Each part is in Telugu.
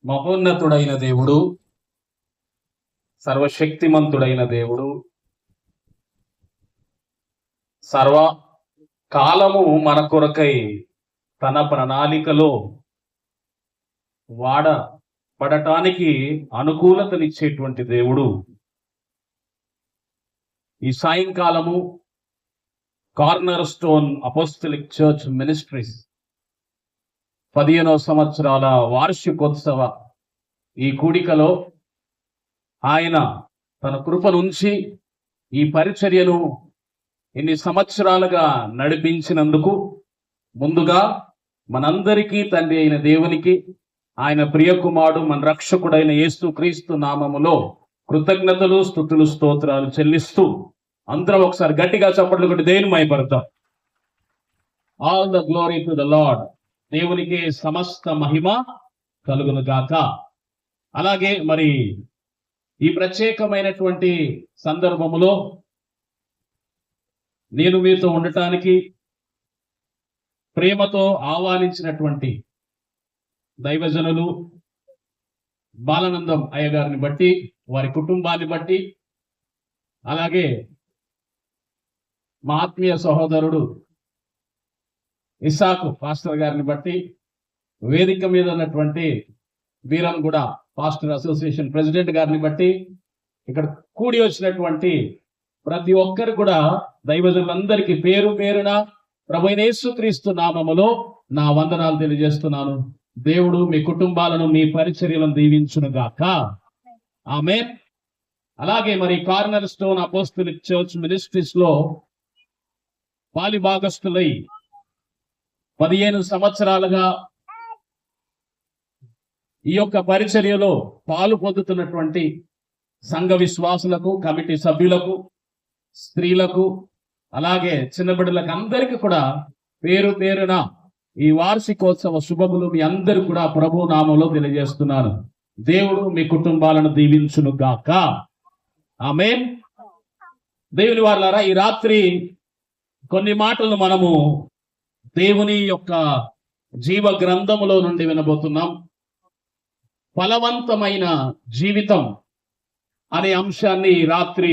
మహోన్నతుడైన దేవుడు, సర్వశక్తిమంతుడైన దేవుడు, సర్వ కాలము మన కొరకై తన ప్రణాళికలో వాడబడటానికి అనుకూలతనిచ్చేటువంటి దేవుడు. ఈ సాయంకాలము corner stone apostolic church ministries 15వ సంవత్సరాల వార్షికోత్సవ ఈ కూడికలో ఆయన తన కృపనుంచి ఈ పరిచర్యను ఇన్ని సంవత్సరాలుగా నడిపించినందుకు ముందుగా మనందరికీ తండ్రి అయిన దేవునికి, ఆయన ప్రియకుమారుడు మన రక్షకుడైన యేసుక్రీస్తు నామములో కృతజ్ఞతలు, స్తుతులు, స్తోత్రాలు చెల్లిస్తూ అందరం ఒకసారి గట్టిగా చప్పట్లు కొట్టి దేవుని మహిమపడతాం. All the glory to the lord. దేవునికి సమస్త మహిమ కలుగును గాక. అలాగే మరి ఈ ప్రత్యేకమైనటువంటి సందర్భములో నేను మీతో ఉండటానికి ప్రేమతో ఆహ్వానించినటువంటి దైవజనులు బాలానందం అయ్య గారిని బట్టి, వారి కుటుంబాన్ని బట్టి, అలాగే మా ఆత్మీయ సహోదరుడు ఇస్సాకు పాస్టర్ గారిని బట్టి, వేదిక మీద ఉన్నటువంటి వీరంగూడ పాస్టర్ అసోసియేషన్ ప్రెసిడెంట్ గారిని బట్టి, ఇక్కడ కూడి వచ్చినటువంటి ప్రతి ఒక్కరు కూడా దైవజనులందరికీ పేరు పేరున ప్రభువైన యేసుక్రీస్తు నామములో నా వందనాలు తెలియజేస్తున్నాను. దేవుడు మీ కుటుంబాలను, మీ పరిచర్యలను దీవించును గాక. ఆమేన్. అలాగే మరి corner stone apostolic church ministries లో పాలిభాగస్తులై 15 సంవత్సరాలుగా ఈ యొక్క పరిచర్యలో పాలు పొందుతున్నటువంటి సంఘ విశ్వాసులకు, కమిటీ సభ్యులకు, స్త్రీలకు, అలాగే చిన్న బిడ్డలకు అందరికీ కూడా పేరు పేరున ఈ వార్షికోత్సవ శుభములు మీ అందరూ కూడా ప్రభు నామంలో తెలియజేస్తున్నాను. దేవుడు మీ కుటుంబాలను దీవించును గాక. ఆమేన్. దేవుని వారలారా, ఈ రాత్రి కొన్ని మాటలను మనము దేవుని యొక్క జీవ గ్రంథములో నుండి వినబోతున్నాం. ఫలవంతమైన జీవితం అనే అంశాన్ని రాత్రి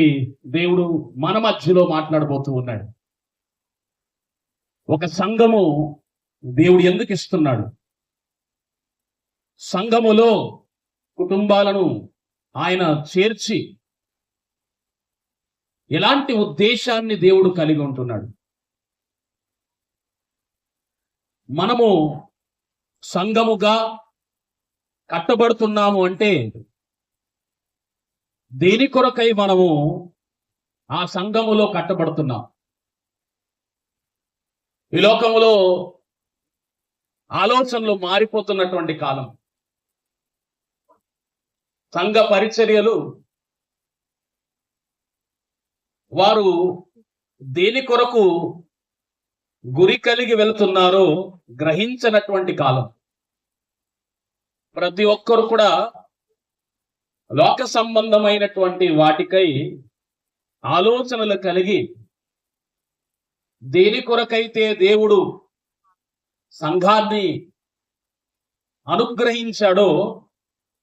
దేవుడు మన మధ్యలో మాట్లాడబోతూ ఉన్నాడు. ఒక సంఘము దేవుడు ఎందుకు ఇస్తున్నాడు? సంఘములో కుటుంబాలను ఆయన చేర్చి ఎలాంటి ఉద్దేశాన్ని దేవుడు కలిగి ఉంటున్నాడు? మనము సంఘముగా కట్టబడుతున్నాము అంటే దేని కొరకై మనము ఆ సంఘములో కట్టబడుతున్నాం? ఈ లోకములో ఆలోచనలు మారిపోతున్నటువంటి కాలం. సంఘ పరిచర్యలు వారు దేని కొరకు గురి కలిగి వెళుతున్నారో గ్రహించినటువంటి కాలం. ప్రతి ఒక్కరు కూడా లోక సంబంధమైనటువంటి వాటికై ఆలోచనలు కలిగి దేని కొరకైతే దేవుడు సంఘాన్ని అనుగ్రహించాడో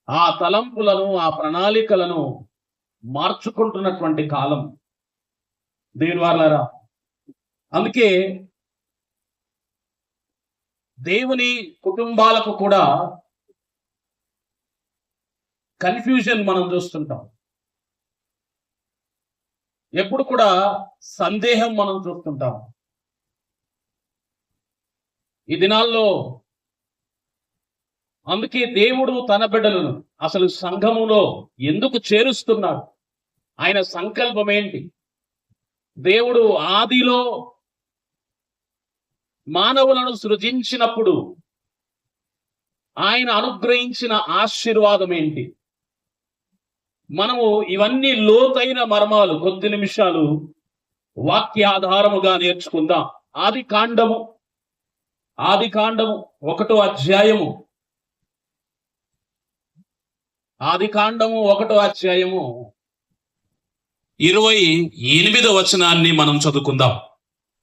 ఆ తలంపులను, ఆ ప్రణాళికలను మార్చుకుంటున్నటువంటి కాలం. దేవుని వారలారా, అందుకే దేవుని కుటుంబాలకు కూడా కన్ఫ్యూజన్ మనం చూస్తుంటాం. ఎప్పుడు కూడా సందేహం మనం చూస్తుంటాం. ఈ దినాల్లో అందుకే దేవుడు తన బిడ్డలను అసలు సంఘములో ఎందుకు చేరుస్తున్నాడు? ఆయన సంకల్పం ఏంటి? దేవుడు ఆదిలో మానవులను సృజించినప్పుడు ఆయన అనుగ్రహించిన ఆశీర్వాదం ఏంటి? మనము ఇవన్నీ లోతైన మర్మాలు కొద్ది నిమిషాలు వాక్యాధారముగా నేర్చుకుందాం. ఆది కాండము 1వ అధ్యాయము, ఆది కాండము 1వ అధ్యాయము 28వ వచనాన్ని మనం చదువుకుందాం.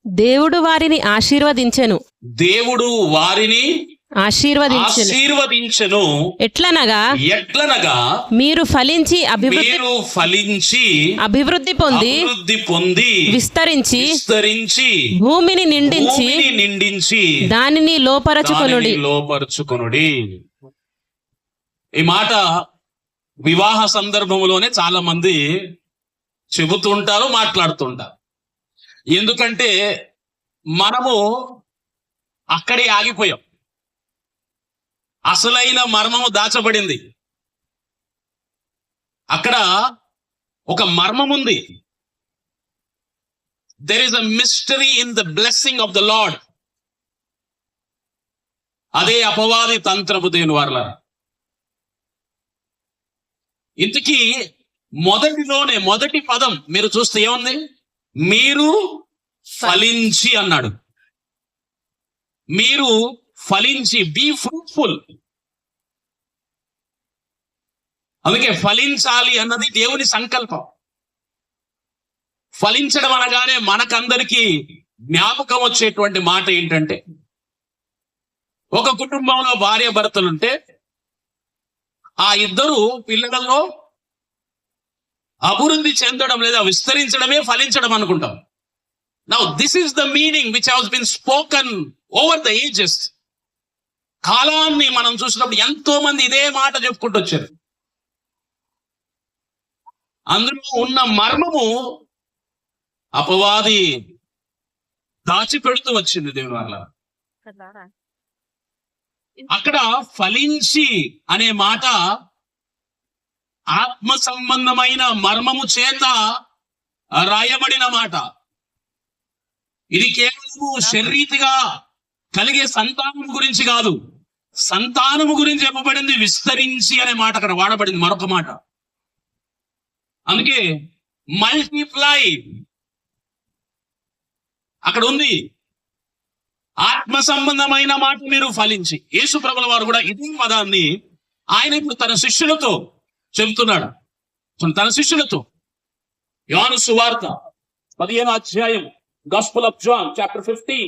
దేవుడు వారిని ఆశీర్వదించెను. దేవుడు వారిని ఆశీర్వదించెను. ఎట్లనగా మీరు ఫలించి అభివృద్ధి పొంది విస్తరించి భూమిని నిండించి దానిని లోపరచుకొనుడి. ఈ మాట వివాహ సందర్భంలోనే చాలా మంది చెబుతుంటారు, మాట్లాడుతుంటారు. ఎందుకంటే మనము అక్కడే ఆగిపోయాం. అసలైన మర్మము దాచబడింది. అక్కడ ఒక మర్మం ఉంది. There is a mystery in the blessing of the lord. అదే అపవాది తంత్రపు దేని వాళ్ళ. ఇంతకీ మొదటి పదం మీరు చూస్తే ఏముంది? మీరు ఫలించి అన్నాడు. మీరు ఫలించి, బీ ఫ్రూట్ఫుల్. అందుకే ఫలించాలి అన్నది దేవుని సంకల్పం. ఫలించడం అనగానే మనకందరికీ జ్ఞాపకం వచ్చేటువంటి మాట ఏంటంటే, ఒక కుటుంబంలో భార్య భర్తలుంటే ఆ ఇద్దరు పిల్లలలో అభివృద్ధి చెందడం లేదా విస్తరించడమే ఫలించడం అనుకుంటాం. Now this is the meaning which has been spoken over the ages. కాలాన్ని మనం చూసినప్పుడు ఎంతో మంది ఇదే మాట చెప్పుకుంటూ వచ్చారు. అందులో ఉన్న మర్మము అపవాది దాచిపెడుతూ వచ్చింది దేవుని వల్ల. అక్కడ ఫలించి అనే మాట ఆత్మ సంబంధమైన మర్మము చేత రాయబడిన మాట. ఇది కేవలము శరీరీతిగా కలిగే సంతానం గురించి కాదు. సంతానము గురించి చెప్పబడింది విస్తరించి అనే మాట అక్కడ వాడబడింది, మరొక మాట. అందుకే మల్టిప్లై అక్కడ ఉంది. ఆత్మ సంబంధమైన మాట మీరు ఫలించి. యేసు ప్రభుల వారు కూడా ఇదే పదాన్ని ఆయన ఇప్పుడు తన శిష్యులతో చెబుతున్నాడు. తన శిష్యులతో యోహాను సువార్త 15వ అధ్యాయం, గాస్పెల్ ఆఫ్ జాన్ చాప్టర్ 15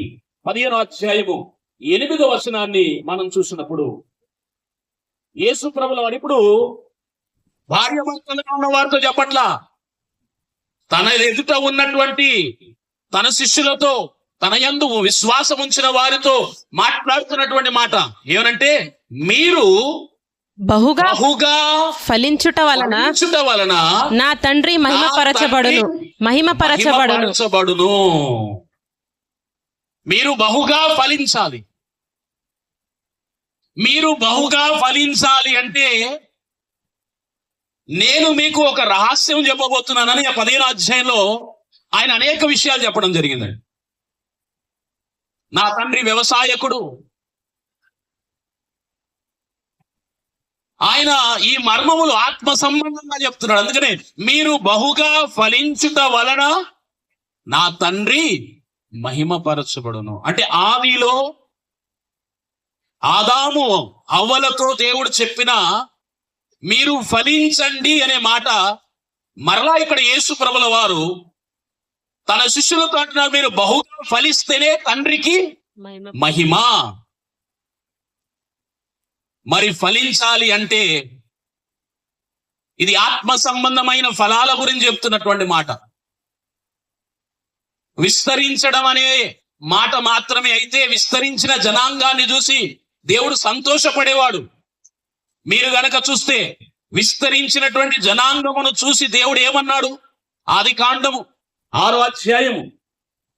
15వ అధ్యాయము 8వ వచనాన్ని మనం చూసినప్పుడు యేసు ప్రభుల వారు ఇప్పుడు భార్య భర్తలుగా ఉన్న వారితో చెప్పట్లా, తన ఎదుట ఉన్నటువంటి తన శిష్యులతో, తన యందు విశ్వాసం ఉంచిన వారితో మాట్లాడుతున్నటువంటి మాట ఏమనంటే, మీరు బహుగా ఫలించుట వలన నా తండ్రి మహిమపరచబడును. మీరు బహుగా ఫలించాలి. మీరు బహుగా ఫలించాలి అంటే నేను మీకు ఒక రహస్యం చెప్పబోతున్నానని 15వ అధ్యాయంలో ఆయన అనేక విషయాలు చెప్పడం జరిగిందండి. నా తండ్రి వ్యవసాయకుడు. ఆయన ఈ మర్మములు ఆత్మ సంబంధంగా చెప్తున్నాడు. అందుకనే మీరు బహుగా ఫలించుట వలన నా తండ్రి మహిమపరచబడును. అంటే ఆదిలో ఆదాము హవ్వలతో దేవుడు చెప్పిన మీరు ఫలించండి అనే మాట మరలా ఇక్కడ యేసు ప్రభుల వారు తన శిష్యులతో అంటున్నారు, మీరు బహుగా ఫలిస్తేనే తండ్రికి మహిమ. మరి ఫలించాలి అంటే ఇది ఆత్మ సంబంధమైన ఫలాల గురించి చెప్తున్నటువంటి మాట. విస్తరించడం అనే మాట మాత్రమే అయితే విస్తరించిన జనాంగాన్ని చూసి దేవుడు సంతోషపడేవాడు. మీరు గనక చూస్తే విస్తరించినటువంటి జనాంగమును చూసి దేవుడు ఏమన్నాడు? ఆదికాండము 6వ అధ్యాయము,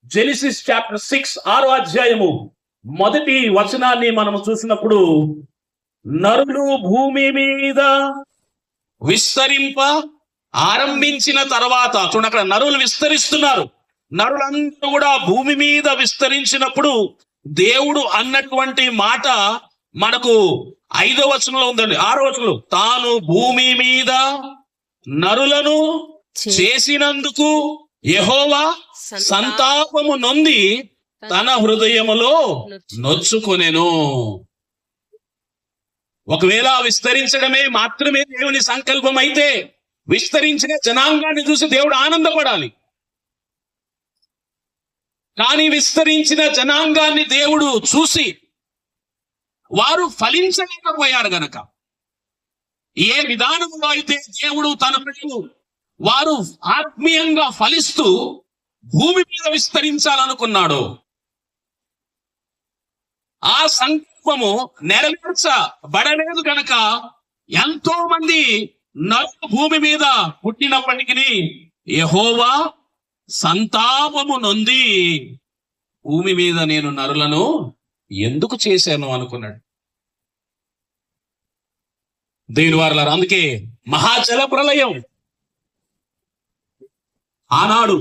జెనిసిస్ చాప్టర్ 6 6వ అధ్యాయము 1వ వచనాన్ని మనము చూసినప్పుడు, నరులు భూమి మీద విస్తరింప ఆరంభించిన తర్వాత, చూడండి అక్కడ నరులు విస్తరిస్తున్నారు. నరులందరూ కూడా భూమి మీద విస్తరించినప్పుడు దేవుడు అన్నటువంటి మాట మనకు 5వ వచనంలో ఉందండి. 6వ వచనంలో, తాను భూమి మీద నరులను చేసినందుకు యెహోవా సంతాపము నొంది తన హృదయములో నొచ్చుకొనెను. ఒకవేళ విస్తరించడమే మాత్రమే దేవుని సంకల్పం అయితే విస్తరించిన జనాంగాన్ని చూసి దేవుడు ఆనందపడాలి. కానీ విస్తరించిన జనాంగాన్ని దేవుడు చూసి వారు ఫలించలేకపోయారు గనక, ఏ విధానంలో అయితే దేవుడు తన బిడ్డలు వారు ఆత్మీయంగా ఫలిస్తూ భూమి మీద విస్తరించాలనుకున్నాడు, ఆ సంకల్పము నెరవేర్చబడలేదు గనక ఎంతో మంది నరులు భూమి మీద పుట్టినప్పటికీ యెహోవా సంతాపము నొంది భూమి మీద నేను నరులను ఎందుకు చేశాను అనుకున్నాడు. దేవుని వారలారా, అందుకే మహాజల ప్రళయం ఆనాడు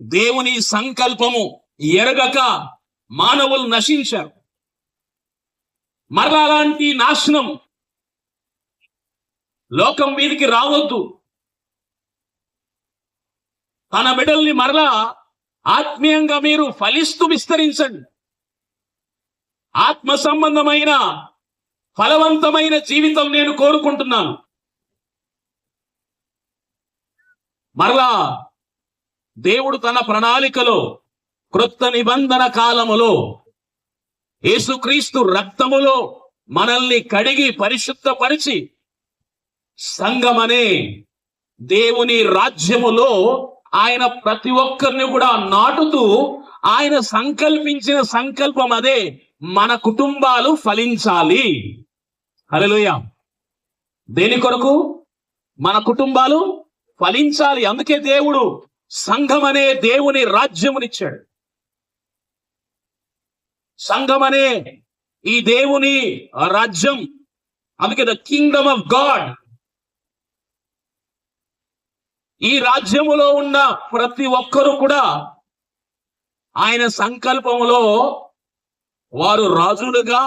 దేవుని సంకల్పము ఎరగక మానవులు నశించారు. మరలా అలాంటి నాశనం లోకం మీదకి రావద్దు. తన బిడ్డల్ని మరలా ఆత్మీయంగా మీరు ఫలిస్తూ విస్తరించండి. ఆత్మ సంబంధమైన ఫలవంతమైన జీవితం నేను కోరుకుంటున్నాను. మరలా దేవుడు తన ప్రణాళికలో క్రొత్త నిబంధన కాలములో యేసుక్రీస్తు రక్తములో మనల్ని కడిగి పరిశుద్ధపరిచి సంఘమనే దేవుని రాజ్యములో ఆయన ప్రతి ఒక్కరిని కూడా నాటుతూ ఆయన సంకల్పించిన సంకల్పం అదే, మన కుటుంబాలు ఫలించాలి. హల్లెలూయా. దేని కొరకు? మన కుటుంబాలు ఫలించాలి. అందుకే దేవుడు సంఘం అనే దేవుని రాజ్యమునిచ్చాడు. సంఘం అనే ఈ దేవుని రాజ్యం, అందుకే ద కింగ్డమ్ ఆఫ్ గాడ్. ఈ రాజ్యములో ఉన్న ప్రతి ఒక్కరు కూడా ఆయన సంకల్పములో వారు రాజులుగా,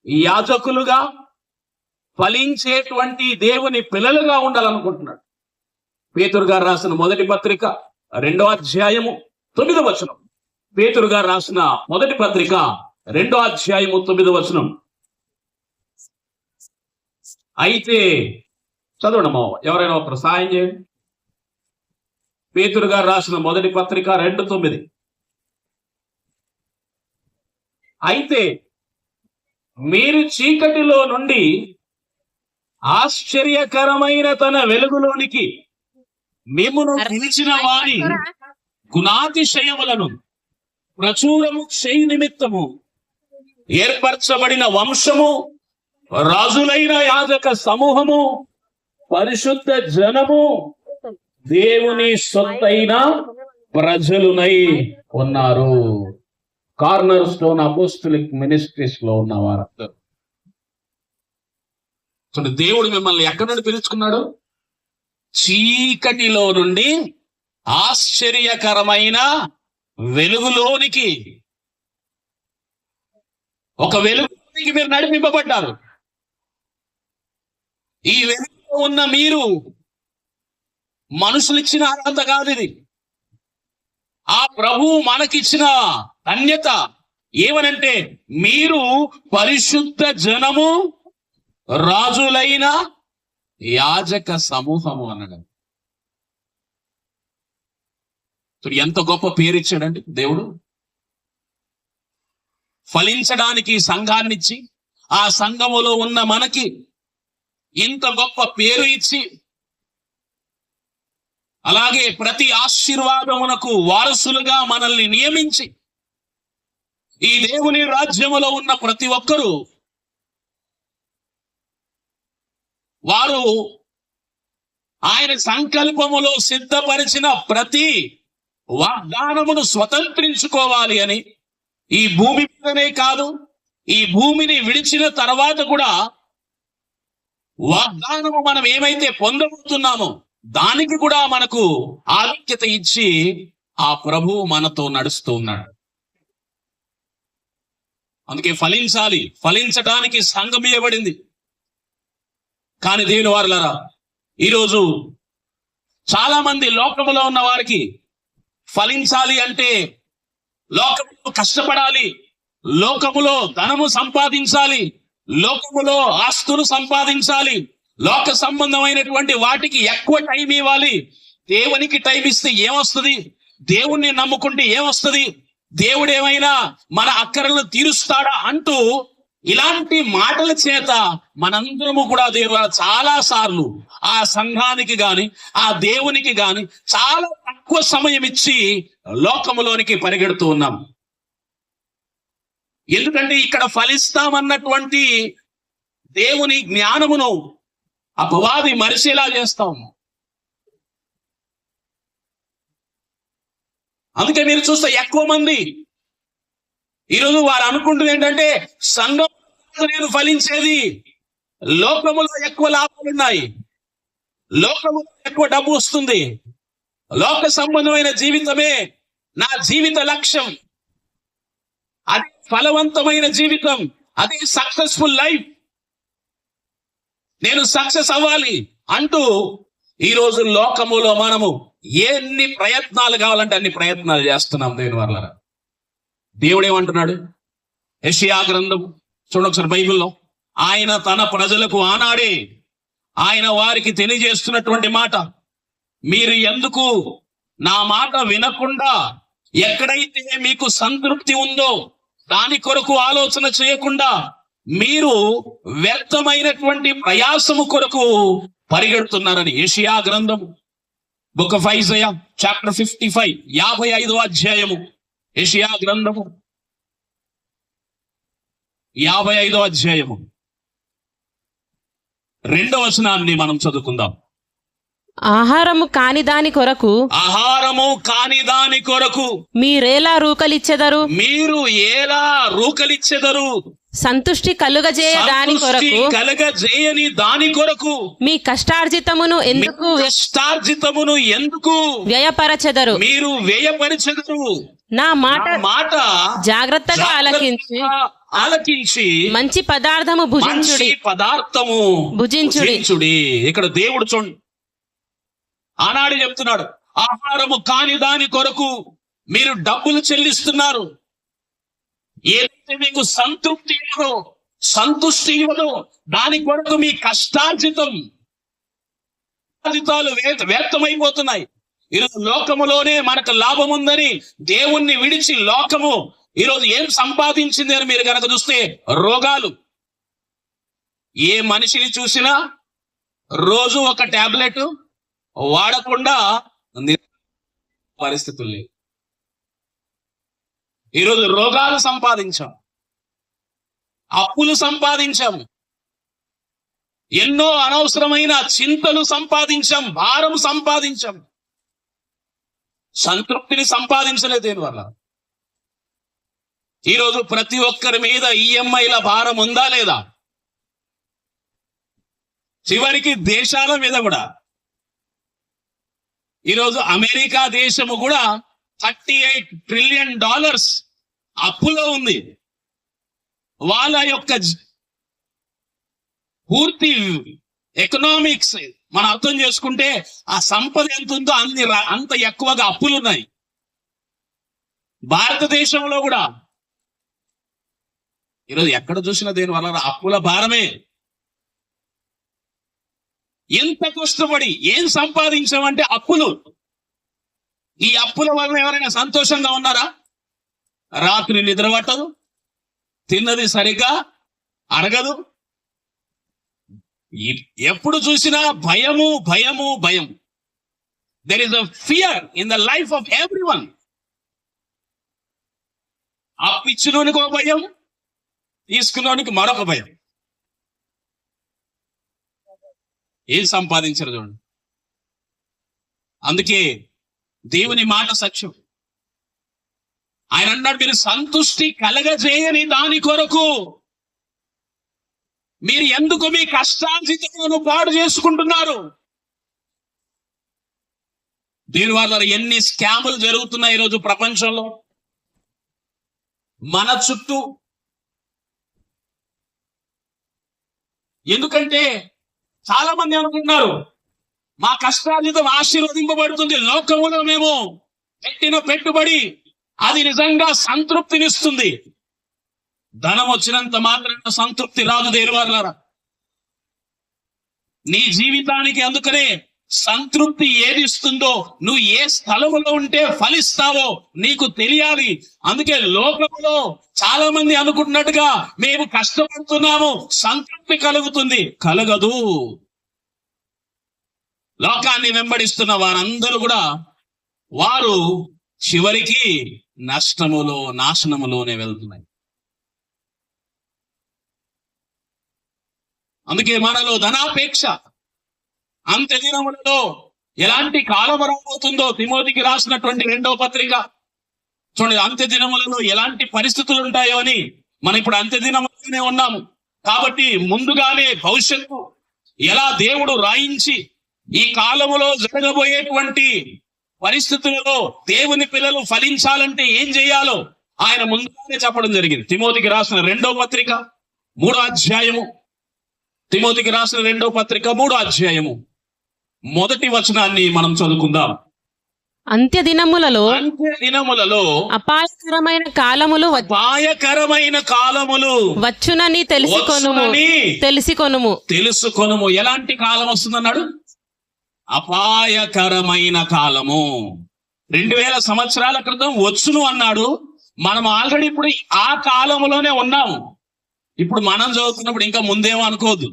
యాజకులుగా, ఫలించేటువంటి దేవుని పిల్లలుగా ఉండాలనుకుంటున్నాడు. పేతురు గారు రాసిన మొదటి పత్రిక 2వ అధ్యాయము 9వ వచనం. పేతురు గారు రాసిన మొదటి పత్రిక 2వ అధ్యాయము 9వ వచనం. అయితే చదవడమో ఎవరైనా ఒకరు సాయం చేయండి. పేతురు గారు రాసిన మొదటి పత్రిక 2:9. అయితే మీరు చీకటిలో నుండి ఆశ్చర్యకరమైన తన వెలుగులోనికి మిమ్మును పిలిచిన వారి గుణాతిశయములను ప్రచురము చేయ నిమిత్తము ఏర్పరచబడిన వంశము, రాజులైన యాజక సమూహము, పరిశుద్ధ జనము, దేవుని సొత్తైన ప్రజలునై ఉన్నారు. కార్నర్ స్టోన్ అపోస్టలిక్ మినిస్ట్రీస్ లో ఉన్న వారందరూ. దేవుడు మిమ్మల్ని ఎక్కడి నుండి పిలుచుకున్నాడు? చీకటిలో నుండి ఆశ్చర్యకరమైన వెలుగులోనికి. ఒక వెలుగులోనికి మీరు నడిపింపబడ్డారు. ఈ వెలుగులో ఉన్న మీరు మనుషులు ఇచ్చిన అర్హత కాదు ఇది. ఆ ప్రభువు మనకిచ్చిన ధన్యత ఏమనంటే, మీరు పరిశుద్ధ జనము, రాజులైన యాజక సమూహము అన్నాడు. ఎంత గొప్ప పేరు ఇచ్చాడండి దేవుడు. ఫలించడానికి సంఘాన్నిచ్చి, ఆ సంఘములో ఉన్న మనకి ఇంత గొప్ప పేరు ఇచ్చి, అలాగే ప్రతి ఆశీర్వాదమునకు వారసులుగా మనల్ని నియమించి, ఈ దేవుని రాజ్యములో ఉన్న ప్రతి ఒక్కరూ వారు ఆయన సంకల్పములో సిద్ధపరిచిన ప్రతి వాగ్దానమును స్వతంత్రించుకోవాలి అని, ఈ భూమి మీదనే కాదు, ఈ భూమిని విడిచిన తర్వాత కూడా వాగ్దానము మనం ఏమైతే పొందబోతున్నామో దానికి కూడా మనకు ఆధిక్యత ఇచ్చి ఆ ప్రభువు మనతో నడుస్తూ ఉన్నాడు. అందుకే ఫలించాలి. ఫలించడానికి సంఘం ఇవ్వబడింది. కానీ దేవుని వారలారా, ఈరోజు చాలా మంది లోకములో ఉన్న వారికి ఫలించాలి అంటే లోకములో కష్టపడాలి, లోకములో ధనము సంపాదించాలి, లోకములో ఆస్తులు సంపాదించాలి, లోక సంబంధమైనటువంటి వాటికి ఎక్కువ టైం ఇవ్వాలి. దేవునికి టైం ఇస్తే ఏమొస్తుంది? దేవుణ్ణి నమ్ముకుంటే ఏమొస్తుంది? దేవుడు ఏమైనా మన అక్కరలను తీరుస్తాడా అంటూ ఇలాంటి మాటల చేత మనందరము కూడా దేవుడు చాలా సార్లు ఆ సంఘానికి గాని ఆ దేవునికి గాని చాలా తక్కువ సమయం ఇచ్చి లోకములోనికి పరిగెడుతూ ఉన్నాం. ఎందుకంటే ఇక్కడ ఫలిస్తామన్నటువంటి దేవుని జ్ఞానమును అపవాది మరిచేలా చేస్తాం. అందుకే మీరు చూస్తే ఎక్కువ మంది ఈరోజు వారు అనుకుంటుంది ఏంటంటే సంఘం నేను ఫలించేది, లోకములో ఎక్కువ లాభాలు ఉన్నాయి, లోకములో ఎక్కువ డబ్బు వస్తుంది, లోక సంబంధమైన జీవితమే నా జీవిత లక్ష్యం, అది ఫలవంతమైన జీవితం, అది సక్సెస్ఫుల్ లైఫ్, నేను సక్సెస్ అవ్వాలి అంటూ ఈరోజు లోకములో మనము ఎన్ని ప్రయత్నాలు కావాలంటే అన్ని ప్రయత్నాలు చేస్తున్నాం. దేవుని వల్ల దేవుడు ఏమంటున్నాడు? యెషయా గ్రంథం చూడండి ఒకసారి బైబిల్లో. ఆయన తన ప్రజలకు ఆనాడే ఆయన వారికి తెలియజేస్తున్నటువంటి మాట, మీరు ఎందుకు నా మాట వినకుండా ఎక్కడైతే మీకు సంతృప్తి ఉందో దాని కొరకు ఆలోచన చేయకుండా మీరు వ్యర్థమైనటువంటి ప్రయాసము కొరకు పరిగెడుతున్నారని. యెషయా గ్రంథం బుక్ ఆఫ్ ఐజయా చాప్టర్ 55 55వ అధ్యాయము. యెషయా గ్రంథము 55వ అధ్యాయము 2వ వచనాన్ని మనం చదువుకుందాం. ఆహారము కాని దాని కొరకు మీరేలా రూకలిచ్చెదరు, మీరు ఎలా రూకలిచ్చెదరు, సంతుష్టి కలుగజేయ దాని కొరకు కలగజేయని దాని కొరకు మీ కష్టార్జితమును ఎందుకు వ్యయపరచెదరు. మీరు వ్యయపరచెదరు. నా మాట జాగ్రత్తగా ఆలకించి మంచి పదార్థము భుజించుడి. ఇక్కడ దేవుడు చూడండి, ఆనాడు చెప్తున్నాడు, ఆహారము కాని దాని కొరకు మీరు డబ్బులు చెల్లిస్తున్నారు. ఏదైతే మీకు సంతృప్తి ఇవ్వదో, సంతుష్టి ఇవ్వదో దాని కొరకు మీ కష్టార్జితాలు వ్యర్థమైపోతున్నాయి. ఈరోజు లోకములోనే మనకు లాభం ఉందని దేవుణ్ణి విడిచి లోకము ఈరోజు ఏం సంపాదించింది అని మీరు కనుక చూస్తే రోగాలు. ఏ మనిషిని చూసినా రోజు ఒక టాబ్లెట్ వాడకుండా పరిస్థితులు లేవు. ఈరోజు రోగాలు సంపాదించాం, అప్పులు సంపాదించాము, ఎన్నో అనవసరమైన చింతలు సంపాదించాం, భారం సంపాదించాం, సంతృప్తిని సంపాదించలేదు. దీనివల్ల ఈరోజు ప్రతి ఒక్కరి మీద ఈఎంఐల భారం ఉందా లేదా? చివరికి దేశాల మీద కూడా. ఈరోజు అమెరికా దేశము కూడా $38 ట్రిలియన్ అప్పులో ఉంది. వాళ్ళ యొక్క పూర్తి ఎకనామిక్స్ మనం అర్థం చేసుకుంటే ఆ సంపద ఎంత ఉందో అంత ఎక్కువగా అప్పులు ఉన్నాయి. భారతదేశంలో కూడా ఈరోజు ఎక్కడ చూసినా దేని వల్ల అప్పుల భారమే. ఎంత కష్టపడి ఏం సంపాదించామంటే అప్పులు. ఈ అప్పుల వల్ల ఎవరైనా సంతోషంగా ఉన్నారా? రాత్రి నిద్ర పట్టదు, తిన్నది సరిగ్గా అరగదు, ఎప్పుడు చూసినా భయము భయము భయం. There is a fear in the life of everyone. అప్పిచ్చినోనికి ఒక భయం, తీసుకున్నోనికి మరొక భయం. ఏం సంపాదించారు చూడండి. అందుకే దేవుని మాట సత్యం. ఆయన అన్నాడు, మీరు సంతుష్టి కలగజేయని దాని కొరకు మీరు ఎందుకు మీ కష్టార్జితమును పాడు చేసుకుంటున్నారు? దీని వల్ల ఎన్ని స్కాములు జరుగుతున్నాయి ఈరోజు ప్రపంచంలో, మన చుట్టూ. ఎందుకంటే చాలా మంది అనుకుంటున్నారు మా కష్టార్జితం ఆశీర్వదింపబడుతుంది, లోకములో మేము పెట్టిన పెట్టుబడి అది నిజంగా సంతృప్తినిస్తుంది. ధనం వచ్చినంత మాత్రాన సంతృప్తి రాదు. దేనివల్ల నీ జీవితానికి అందుకనే సంతృప్తి ఏది ఇస్తుందో, నువ్వు ఏ స్థలములో ఉంటే ఫలిస్తావో నీకు తెలియాలి. అందుకే లోకంలో చాలా మంది అనుకుంటున్నట్టుగా మేము కష్టపడుతున్నాము, సంతృప్తి కలుగుతుంది, కలగదు. లోకాన్ని వెంబడిస్తున్న వారందరూ కూడా వారు చివరికి నష్టములో, నాశనములోనే వెళ్తున్నాయి. అందుకే మనలో ధనాపేక్ష, అంత్య దినములలో ఎలాంటి కాలం రాబోతుందో తిమోతికి రాసినటువంటి 2వ పత్రిక చూడండి. అంత్య దినములలో ఎలాంటి పరిస్థితులు ఉంటాయో అని మనం ఇప్పుడు అంత్య దినములలోనే ఉన్నాము కాబట్టి ముందుగానే భవిష్యత్తు ఎలా దేవుడు రాయించి ఈ కాలములో జరగబోయేటువంటి పరిస్థితులలో దేవుని పిల్లలు ఫలించాలంటే ఏం చేయాలో ఆయన ముందుగానే చెప్పడం జరిగింది. తిమోతికి రాసిన 2వ పత్రిక 3వ అధ్యాయము, తిమోతికి రాసిన 2వ పత్రిక 3వ అధ్యాయము 1వ వచనాన్ని మనం చదువుకుందాం. అంత్య దినములలో అపాయకరమైన కాలములు వచ్చునని తెలుసుకొనుము. ఎలాంటి కాలం వస్తుందన్నాడు? అపాయకరమైన కాలము. 2000 సంవత్సరాల క్రితం వచ్చును అన్నాడు. మనం ఆల్రెడీ ఇప్పుడు ఆ కాలంలోనే ఉన్నాము. ఇప్పుడు మనం చదువుతున్నప్పుడు ఇంకా ముందేమో అనుకోవద్దు,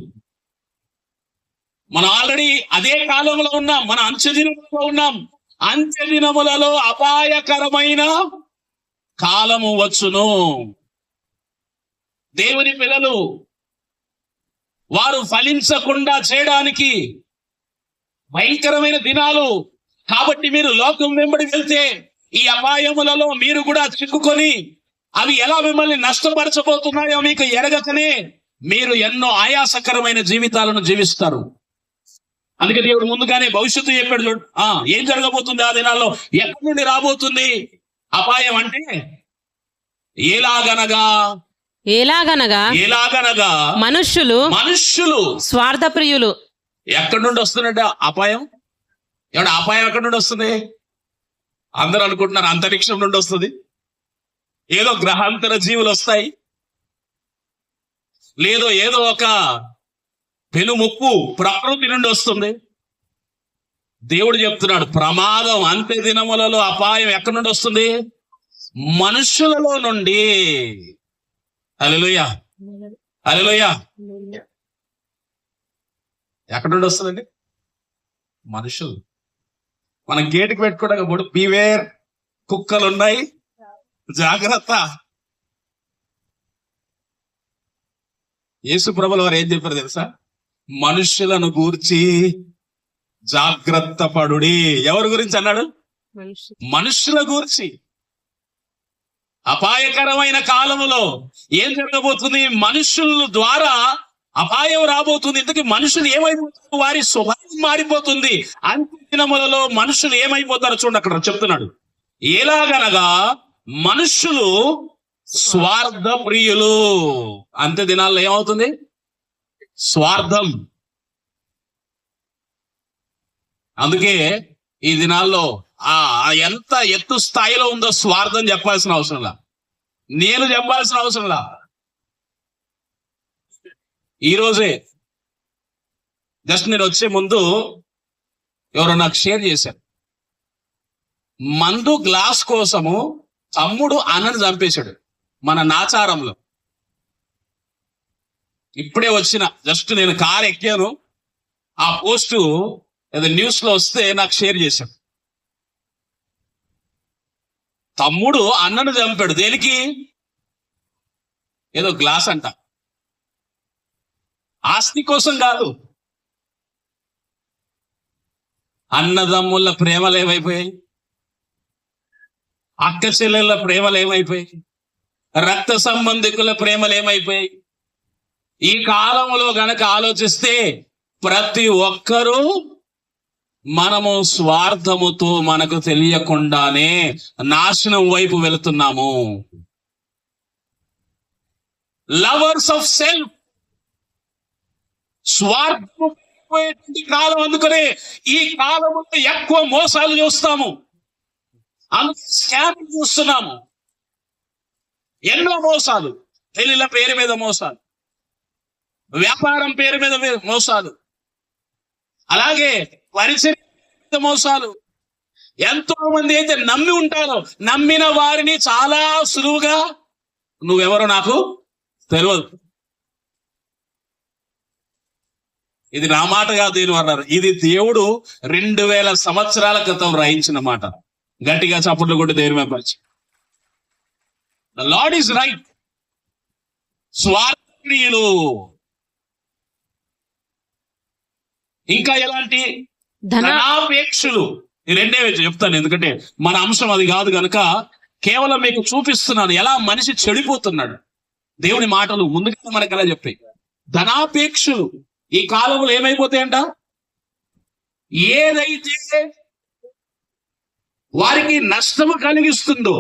మనం ఆల్రెడీ అదే కాలంలో ఉన్నాం, మన అంత్య దినములలో ఉన్నాం. అంత్య దినములలో అపాయకరమైన కాలము వచ్చును. దేవుని పిల్లలు వారు ఫలించకుండా చేయడానికి భయంకరమైన దినాలు. కాబట్టి మీరు లోకం వెంబడి వెళ్తే ఈ అపాయములలో మీరు కూడా చిక్కుకొని అవి ఎలా మిమ్మల్ని నష్టపరచబోతున్నాయో మీకు ఎరగకనే మీరు ఎన్నో ఆయాసకరమైన జీవితాలను జీవిస్తారు. అందుకే దేవుడు ముందుగానే భవిష్యత్తు చెప్పాడు. చూడు, ఏం జరగబోతుంది ఆ దినాల్లో, ఎక్కడి నుండి రాబోతుంది అపాయం అంటే ఎలాగనగా మనుష్యులు స్వార్థప్రియులు. ఎక్కడి నుండి వస్తున్నట్టు అపాయం? ఏమన్నా అపాయం ఎక్కడి నుండి వస్తుంది? అందరూ అనుకుంటున్నారు అంతరిక్షం నుండి వస్తుంది, ఏదో గ్రహాంతర జీవులు వస్తాయి, లేదో ఏదో ఒక పెనుముప్పు ప్రకృతి నుండి వస్తుంది. దేవుడు చెప్తున్నాడు ప్రమాదం, అంత్య దినములలో అపాయం ఎక్కడి నుండి వస్తుంది? మనుషులలో నుండి. హల్లెలూయా, హల్లెలూయా. ఎక్కడి నుండి వస్తుందండి? మనుషులు. మనం గేటుకి పెట్టుకోవడానికి బివేర్, కుక్కలు ఉన్నాయి, జాగ్రత్త. యేసు ప్రభుల వారు ఏం చెప్పారు తెలుసా? మనుష్యులను గూర్చి జాగ్రత్త పడుడి. ఎవరి గురించి అన్నాడు? మనుష్యుల గూర్చి. అపాయకరమైన కాలములో ఏం జరగబోతుంది? మనుషుల ద్వారా అపాయం రాబోతుంది. ఇంతకీ మనుషులు ఏమైపోతారు? వారి స్వభావం మారిపోతుంది. అంత్య దినములలో మనుషులు ఏమైపోతారో చూడండి, అక్కడ చెప్తున్నాడు. ఎలాగనగా మనుషులు స్వార్థ ప్రియులు. అంత్య దినాల్లో ఏమవుతుంది? స్వార్థం. అందుకే ఈ దినాల్లో ఎంత ఎత్తు స్థాయిలో ఉందో స్వార్థం చెప్పాల్సిన అవసరంలా, నేను చెప్పాల్సిన అవసరంలా. ఈరోజే జస్ట్ నేను వచ్చే ముందు ఎవరో నాకు షేర్ చేశారు, మందు గ్లాస్ కోసము తమ్ముడు అన్నను చంపేశాడు మన నాచారంలో. ఇప్పుడే వచ్చిన, జస్ట్ నేను కారు ఎక్కాను, ఆ పోస్టు ఏదో న్యూస్ లో వస్తే నాకు షేర్ చేశాడు. తమ్ముడు అన్నను చంపాడు. దేనికి? ఏదో గ్లాస్ అంట. ఆస్తి కోసం కాదు. అన్నదమ్ముల ప్రేమలు ఏమైపోయాయి? అక్క చెల్లెళ్ళ ప్రేమలు ఏమైపోయాయి? రక్త సంబంధికుల ప్రేమలు ఏమైపోయాయి? ఈ కాలంలో గనక ఆలోచిస్తే ప్రతి ఒక్కరూ మనము స్వార్థముతో మనకు తెలియకుండానే నాశనం వైపు వెళుతున్నాము. లవర్స్ ఆఫ్ సెల్ఫ్, స్వార్థము కాలం. అందుకనే ఈ కాలంలో ఎక్కువ మోసాలు చూస్తాము, స్కామ్ చూస్తున్నాము. ఎన్నో మోసాలు, పెళ్లిళ్ళ పేరు మీద మోసాలు, వ్యాపారం పేరు మీద మోసాలు, అలాగే పరిచర్య మోసాలు. ఎంతో మంది అయితే నమ్మి ఉంటారో, నమ్మిన వారిని చాలా సులువుగా నువ్వెవరో నాకు తెలియదు. ఇది నా మాట కాదు దేని అన్నారు, ఇది దేవుడు 2000 సంవత్సరాల క్రితం రాయించిన మాట. గట్టిగా చప్పట్లు కొట్టి దేవుని మెప్పచ్చు. The lord is right. స్వార్థప్రియులు. ఇంకా ఎలాంటి ధనాపేక్షలు. ఈ రెండే చెప్తాను, ఎందుకంటే మన అంశం అది కాదు కనుక కేవలం మీకు చూపిస్తున్నాను ఎలా మనిషి చెడిపోతున్నాడు. దేవుని మాటలు ముందుగా మనకు ఎలా చెప్పాయి. ధనాపేక్షలు ఈ కాలంలో ఏమైపోతాయంట, ఏదైతే వారికి నష్టము కలిగిస్తుందో,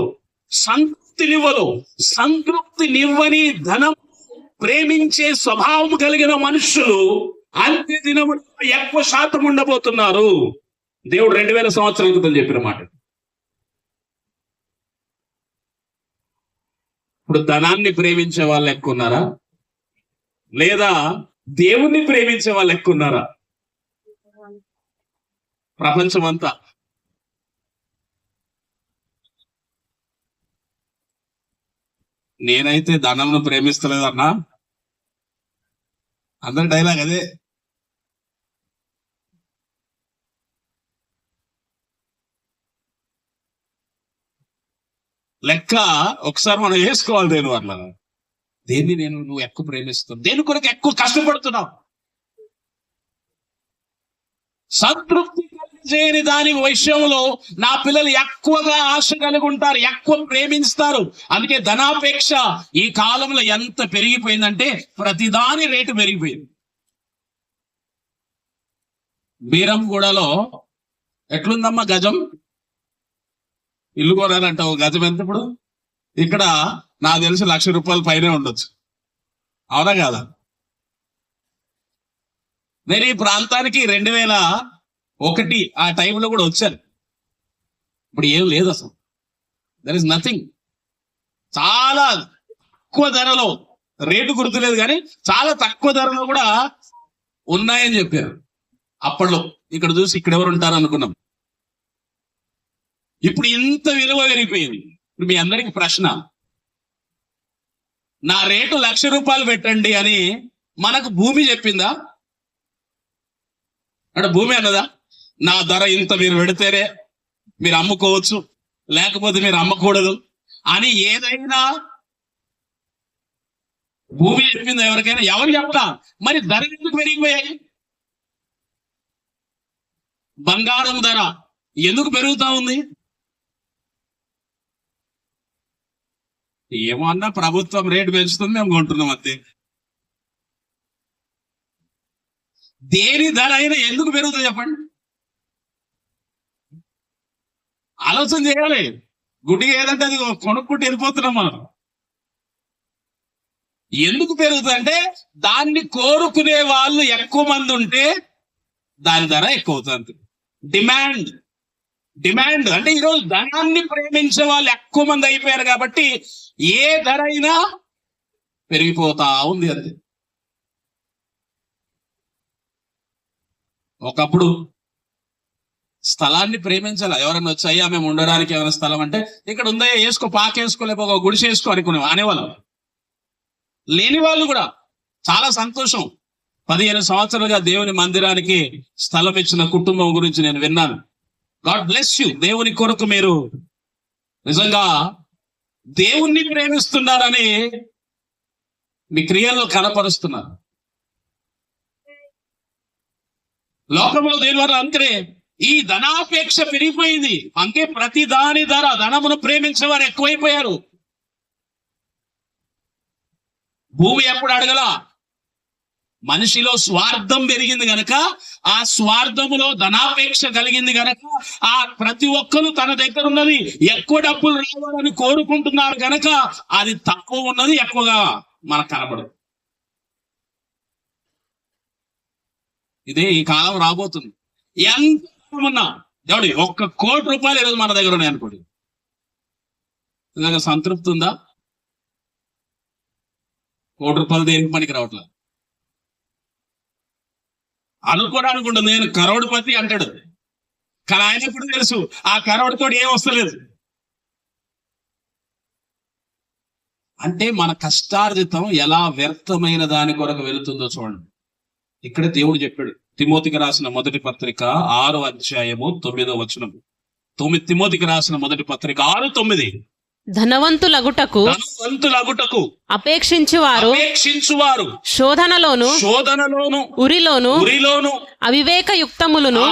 సంతృప్తినివ్వని ధనం ప్రేమించే స్వభావం కలిగిన మనుషులు అంత్య దినములో ఎక్కువ శాతం ఉండబోతున్నారు. దేవుడు 2000 సంవత్సరాల క్రితం చెప్పిన మాట. ఇప్పుడు ధనాన్ని ప్రేమించే వాళ్ళు ఎక్కువ ఉన్నారా, లేదా దేవుణ్ణి ప్రేమించే వాళ్ళు ఎక్కువ ఉన్నారా? ప్రపంచం అంతా నేనైతే ధనంను ప్రేమిస్తలేదన్నా. అందరి డైలాగ్ అదే. లెక్క ఒకసారి మనం వేసుకోవాలి. దేని వల్ల దేన్ని నువ్వు ఎక్కువ ప్రేమిస్తున్నావు, దేని కొరకు ఎక్కువ కష్టపడుతున్నావు. సంతృప్తి చేయని దాని విషయంలో నా పిల్లలు ఎక్కువగా ఆశ కలిగి ఉంటారు, ఎక్కువ ప్రేమిస్తారు. అందుకే ధనాపేక్ష ఈ కాలంలో ఎంత పెరిగిపోయిందంటే ప్రతిదాని రేటు పెరిగిపోయింది. బీరంగూడలో ఎట్లుందమ్మా గజం? ఇల్లు కొనాలంటావు, గజం ఎంత ఇప్పుడు? ఇక్కడ నాకు తెలిసి ₹1,00,000 పైనే ఉండొచ్చు. అవునా కాదా? నేను ఈ ప్రాంతానికి 2001 ఆ టైంలో కూడా వచ్చాను. ఇప్పుడు ఏం లేదు అసలు. There is nothing. చాలా తక్కువ ధరలో, రేటు గుర్తులేదు కానీ చాలా తక్కువ ధరలో కూడా ఉన్నాయని చెప్పారు అప్పట్లో. ఇక్కడ చూసి ఇక్కడ ఎవరు ఉంటారు అనుకున్నాం. ఇప్పుడు ఇంత విలువ పెరిగిపోయింది. ఇప్పుడు మీ అందరికి ప్రశ్న, నా రేటు ₹1,00,000 పెట్టండి అని మనకు భూమి చెప్పిందా? అంటే భూమి అన్నదా నా ధర ఇంత మీరు పెడితేనే మీరు అమ్ముకోవచ్చు, లేకపోతే మీరు అమ్మకూడదు అని ఏదైనా భూమి చెప్పిందా ఎవరికైనా? ఎవరు చెప్పరా? మరి ధర ఎందుకు పెరిగిపోయాయి? బంగారం ధర ఎందుకు పెరుగుతా ఉంది? ఏమో అన్నా ప్రభుత్వం రేటు పెంచుతుంది, మేము కొంటున్నాం అంతే. దేని ధర అయినా ఎందుకు పెరుగుతుంది చెప్పండి? ఆలోచన చేయాలి. గుడ్డిగా ఏదంటే అది కొనుక్కుంటూ వెళ్ళిపోతున్నాం మనం. ఎందుకు పెరుగుతుందంటే దాన్ని కోరుకునే వాళ్ళు ఎక్కువ మంది ఉంటే దాని ధర ఎక్కువ అవుతుంది. డిమాండ్ అంటే ఈరోజు ధనాన్ని ప్రేమించే వాళ్ళు ఎక్కువ మంది అయిపోయారు కాబట్టి ఏ ధర అయినా పెరిగిపోతా ఉంది అంతే. ఒకప్పుడు స్థలాన్ని ప్రేమించాలి. ఎవరైనా వచ్చి అయ్యా మేము ఉండడానికి ఏమైనా స్థలం అంటే ఇక్కడ ఉందా, వేసుకో, పాకేసుకోలేక ఒక గుడిసె వేసుకో అనేవాళ్ళం. లేని వాళ్ళు కూడా చాలా సంతోషం. 15 సంవత్సరాలుగా దేవుని మందిరానికి స్థలం ఇచ్చిన కుటుంబం గురించి నేను విన్నాను. God bless you. దేవుని కొరకు మీరు నిజంగా దేవుణ్ణి ప్రేమిస్తున్నారని మీ క్రియల్లో కనపరుస్తున్నారు. లోకంలో దేని వల్ల అంటే ఈ ధనాపేక్ష పెరిగిపోయింది. అంటే ప్రతి దాని ధర, ధనమును ప్రేమించే వారు ఎక్కువైపోయారు. భూమి ఎప్పుడు అడగల. మనిషిలో స్వార్థం పెరిగింది గనక, ఆ స్వార్థములో ధనాపేక్ష కలిగింది గనక ఆ ప్రతి ఒక్కరు తన దగ్గర ఉన్నది ఎక్కువ డబ్బులు రావాలని కోరుకుంటున్నారు గనక అది తక్కువ ఉన్నది ఎక్కువగా మనకు కనబడదు. ఇదే ఈ కాలం రాబోతుంది. ఎంత ఉన్నా దేవుడి ₹1,00,00,000 ఈరోజు మన దగ్గర ఉన్నాయి అనుకోండి, నిజంగా సంతృప్తి ఉందా? ₹1,00,00,000 దేనికి పనికి రావట్లేదు. అనుకోవడానికి ఉండదు, నేను కరోడ్పతి అంటాడు. కానీ ఆయన ఎప్పుడు తెలుసు ఆ కరోడ్తో ఏం వస్తలేదు. అంటే మన కష్టార్జితం ఎలా వ్యర్థమైన దాని కొరకు వెళుతుందో చూడండి. ఇక్కడ దేవుడు చెప్పాడు, తిమోతికి రాసిన మొదటి పత్రిక 6వ అధ్యాయము 9వ వచనం. తిమోతికి రాసిన మొదటి పత్రిక 6:9. ధనవంతులగుటకు అపేక్షించువారు శోధనలోను ఉరిలోను అవివేకయుక్తములను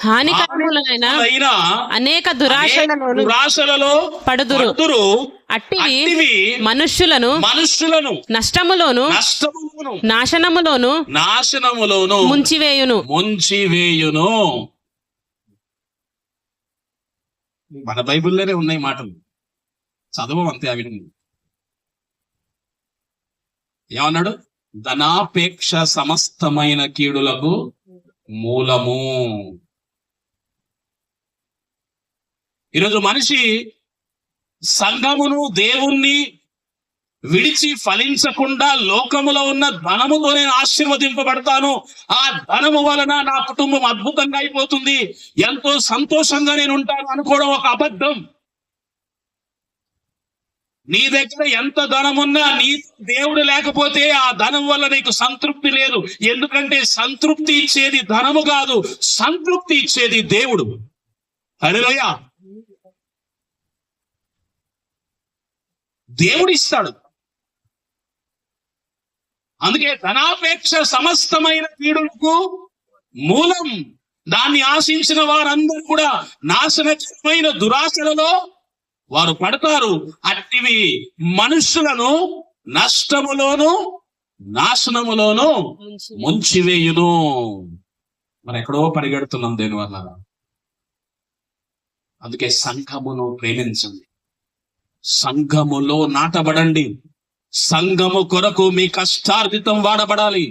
హానికరములైన అనేక దురాశలలో పడుదురు. అట్టివి మనుష్యులను నష్టములోను నాశనములోను ముంచివేయును. మన బైబిల్లోనే ఉన్నాయి మాటలు, చదవం అంతే. అవి ఏమన్నాడు? ధనాపేక్ష సమస్తమైన కీడులకు మూలము. ఈరోజు మనిషి సంఘమును దేవుణ్ణి విడిచి ఫలించకుండా లోకములో ఉన్న ధనముతో నేను ఆశీర్వదింపబడతాను, ఆ ధనము వలన నా కుటుంబం అద్భుతంగా అయిపోతుంది, ఎంతో సంతోషంగా నేను ఉంటాను అనుకోవడం ఒక అబద్ధం. నీ దగ్గర ఎంత ధనమున్నా నీ దేవుడు లేకపోతే ఆ ధనం వల్ల నీకు సంతృప్తి లేదు. ఎందుకంటే సంతృప్తి ఇచ్చేది ధనము కాదు, సంతృప్తి ఇచ్చేది దేవుడు. హల్లెలూయా. దేవుడు ఇస్తాడు. అందుకే ధనాపేక్ష సమస్తమైన కీడులకు మూలం. దాన్ని ఆశించిన వారందరూ కూడా నాశనకరమైన దురాశలలో వారు పడతారు. అట్టివి మనుషులను నష్టములోను నాశనములోను ముంచివేయును. మనం ఎక్కడో పరిగెడుతున్నాం దేనివల్ల. అందుకే సంఘమును ప్రేమించండి, సంఘములో నాటబడండి. సంఘము కొరకు మీ కష్టార్జితం వాడబడాలి.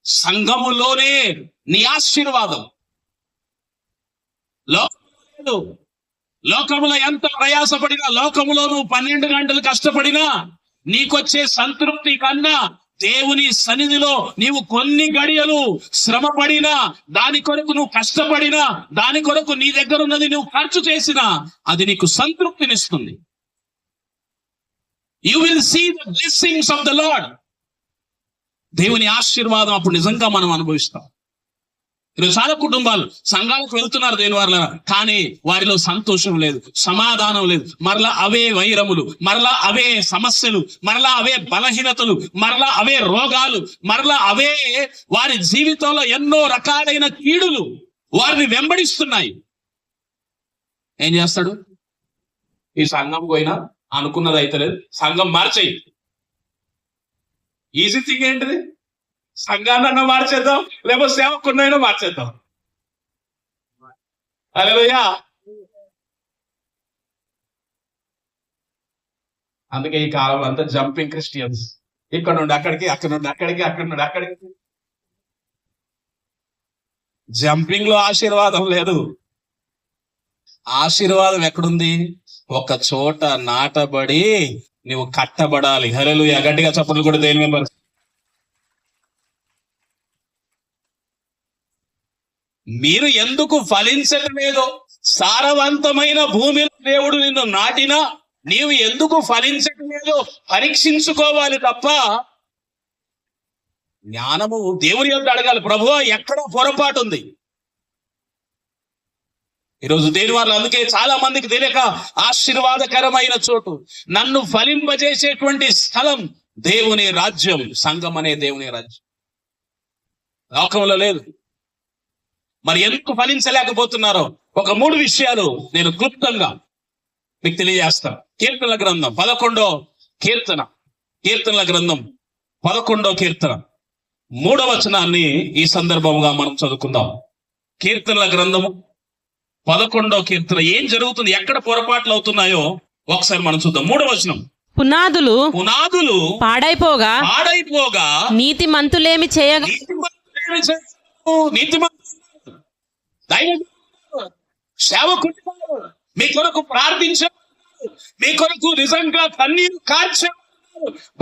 సంఘములోనే నీ ఆశీర్వాదం. లోకములో ఎంత ప్రయాసపడినా, లోకములో నువ్వు 12 గంటలు కష్టపడినా నీకొచ్చే సంతృప్తి కన్నా దేవుని సన్నిధిలో నీవు కొన్ని గడియలు శ్రమ పడినా, దాని కొరకు నువ్వు కష్టపడినా, దాని కొరకు నీ దగ్గర ఉన్నది నువ్వు ఖర్చు చేసినా అది నీకు సంతృప్తినిస్తుంది. You will see the blessings of the Lord. దేవుని ఆశీర్వాదం అప్పుడు నిజంగా మనం అనుభవిస్తాం. ఈరోజు చాలా కుటుంబాలు సంఘాలకు వెళ్తున్నారు దేని వల్ల, కానీ వారిలో సంతోషం లేదు, సమాధానం లేదు. మరలా అవే వైరములు, మరలా అవే సమస్యలు, మరలా అవే బలహీనతలు, మరలా అవే రోగాలు, మరలా అవే వారి జీవితంలో ఎన్నో రకాలైన కీడులు వారిని వెంబడిస్తున్నాయి. ఏం చేస్తాడు? ఈ సంఘం పోయినా అనుకున్నది అయితే లేదు, సంఘం మార్చేయి. ఈజీ థింగ్ ఏంటిది? సంఘాన్నైనా మార్చేద్దాం, లేకపోతే సేవకున్నైనా మార్చేద్దాం. హల్లెలూయా. అందుకే ఈ కాలం అంతా జంపింగ్ క్రిస్టియన్స్. ఇక్కడ నుండి అక్కడికి, అక్కడ నుండి అక్కడికి, అక్కడ నుండి అక్కడికి. జంపింగ్ లో ఆశీర్వాదం లేదు. ఆశీర్వాదం ఎక్కడుంది? ఒక చోట నాటబడి నువ్వు కట్టబడాలి. హల్లెలూయా. గట్టిగా చప్పట్లు కూడా దేని మెంబర్. మీరు ఎందుకు ఫలించటం లేదో, సారవంతమైన భూమిలో దేవుడు నిన్ను నాటినా నీవు ఎందుకు ఫలించటం లేదో పరీక్షించుకోవాలి తప్ప జ్ఞానము దేవుని యొద్ద అడగాలి. ప్రభువా ఎక్కడ పొరపాటు ఉంది? ఈరోజు దేని వల్ల, అందుకే చాలా మందికి తెలియక ఆశీర్వాదకరమైన చోటు, నన్ను ఫలింపజేసేటువంటి స్థలం దేవుని రాజ్యం, సంఘం అనే దేవుని రాజ్యం లోకంలో లేదు. మరి ఎందుకు ఫలించలేకపోతున్నారో ఒక 3 విషయాలు నేను క్లుప్తంగా మీకు తెలియజేస్తాను. కీర్తనల గ్రంథం 11వ కీర్తన, కీర్తనల గ్రంథం 11వ కీర్తన 3వ వచనాన్ని ఈ సందర్భంగా మనం చదువుకుందాం. కీర్తనల గ్రంథము 11వ కీర్తన. ఏం జరుగుతుంది, ఎక్కడ పొరపాట్లు అవుతున్నాయో ఒకసారి మనం చూద్దాం. 3వ వచనం. పునాదులు పాడైపోగా నీతిమంతులేమి చేయగా, సేవకుడు మీ కొరకు ప్రార్థించ, మీ కొరకు నిజంగా కన్నీరు కార్చే,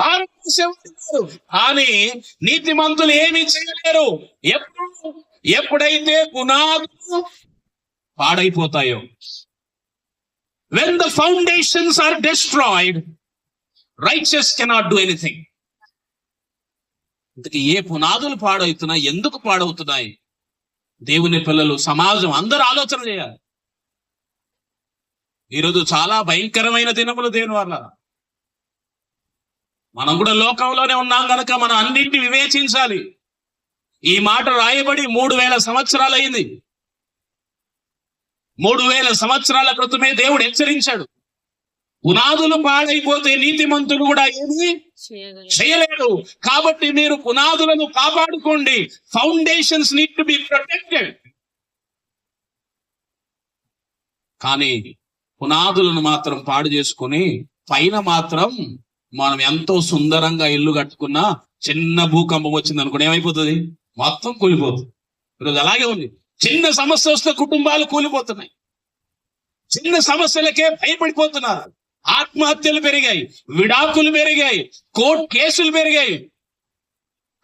భారం మోసేవారు కానీ నీతిమంతులు ఏమీ చేయలేరు. ఎప్పుడైతే పునాదులు పాడైపోతాయో, when the foundations are destroyed, righteous cannot do anything. ఇంతకీ ఏ పునాదులు పాడవుతున్నాయి, ఎందుకు పాడవుతున్నాయి? దేవుని పిల్లలు, సమాజం అందరూ ఆలోచన చేయాలి. ఈరోజు చాలా భయంకరమైన దినములు దేవుని వల్ల. మనం కూడా లోకంలోనే ఉన్నాం కనుక మనం అన్నింటినీ వివేచించాలి. ఈ మాట రాయబడి 3000 సంవత్సరాలు అయింది. 3000 సంవత్సరాల క్రితమే దేవుడు హెచ్చరించాడు. పునాదులు పాడైపోతే నీతిమంతులు కూడా ఏమీ చేయలేడు. కాబట్టి మీరు పునాదులను కాపాడుకోండి. Foundations need to be protected. కానీ పునాదులను మాత్రం పాడు చేసుకొని పైన మాత్రం మనం ఎంతో సుందరంగా ఇల్లు కట్టుకున్నా చిన్న భూకంపం వచ్చింది అనుకోండి, ఏమైపోతుంది? మొత్తం కూలిపోతుంది. ఈరోజు అలాగే ఉంది. చిన్న సమస్య వస్తే కుటుంబాలు కూలిపోతున్నాయి. చిన్న సమస్యలకే భయపడిపోతున్నారు. ఆత్మహత్యలు పెరిగాయి, విడాకులు పెరిగాయి, కోర్టు కేసులు పెరిగాయి,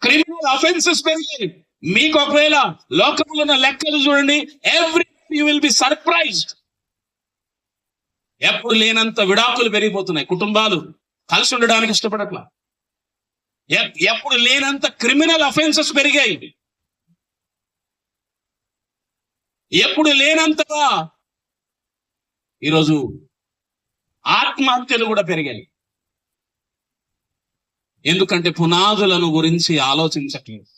క్రిమినల్ అఫెన్సెస్ పెరిగాయి. మీకు ఒకవేళ లోకంలో ఉన్న లెక్కలు చూడండి, every you will be surprised. ఎప్పుడు లేనంత విడాకులు పెరిగిపోతున్నాయి. కుటుంబాలు కలిసి ఉండడానికి ఇష్టపడట్లా. ఎప్పుడు లేనంత క్రిమినల్ అఫెన్సెస్ పెరిగాయి. ఎప్పుడు లేనంతగా ఈరోజు ఆత్మహత్యలు కూడా పెరిగాయి. ఎందుకంటే పునాదులను గురించి ఆలోచించట్లేదు.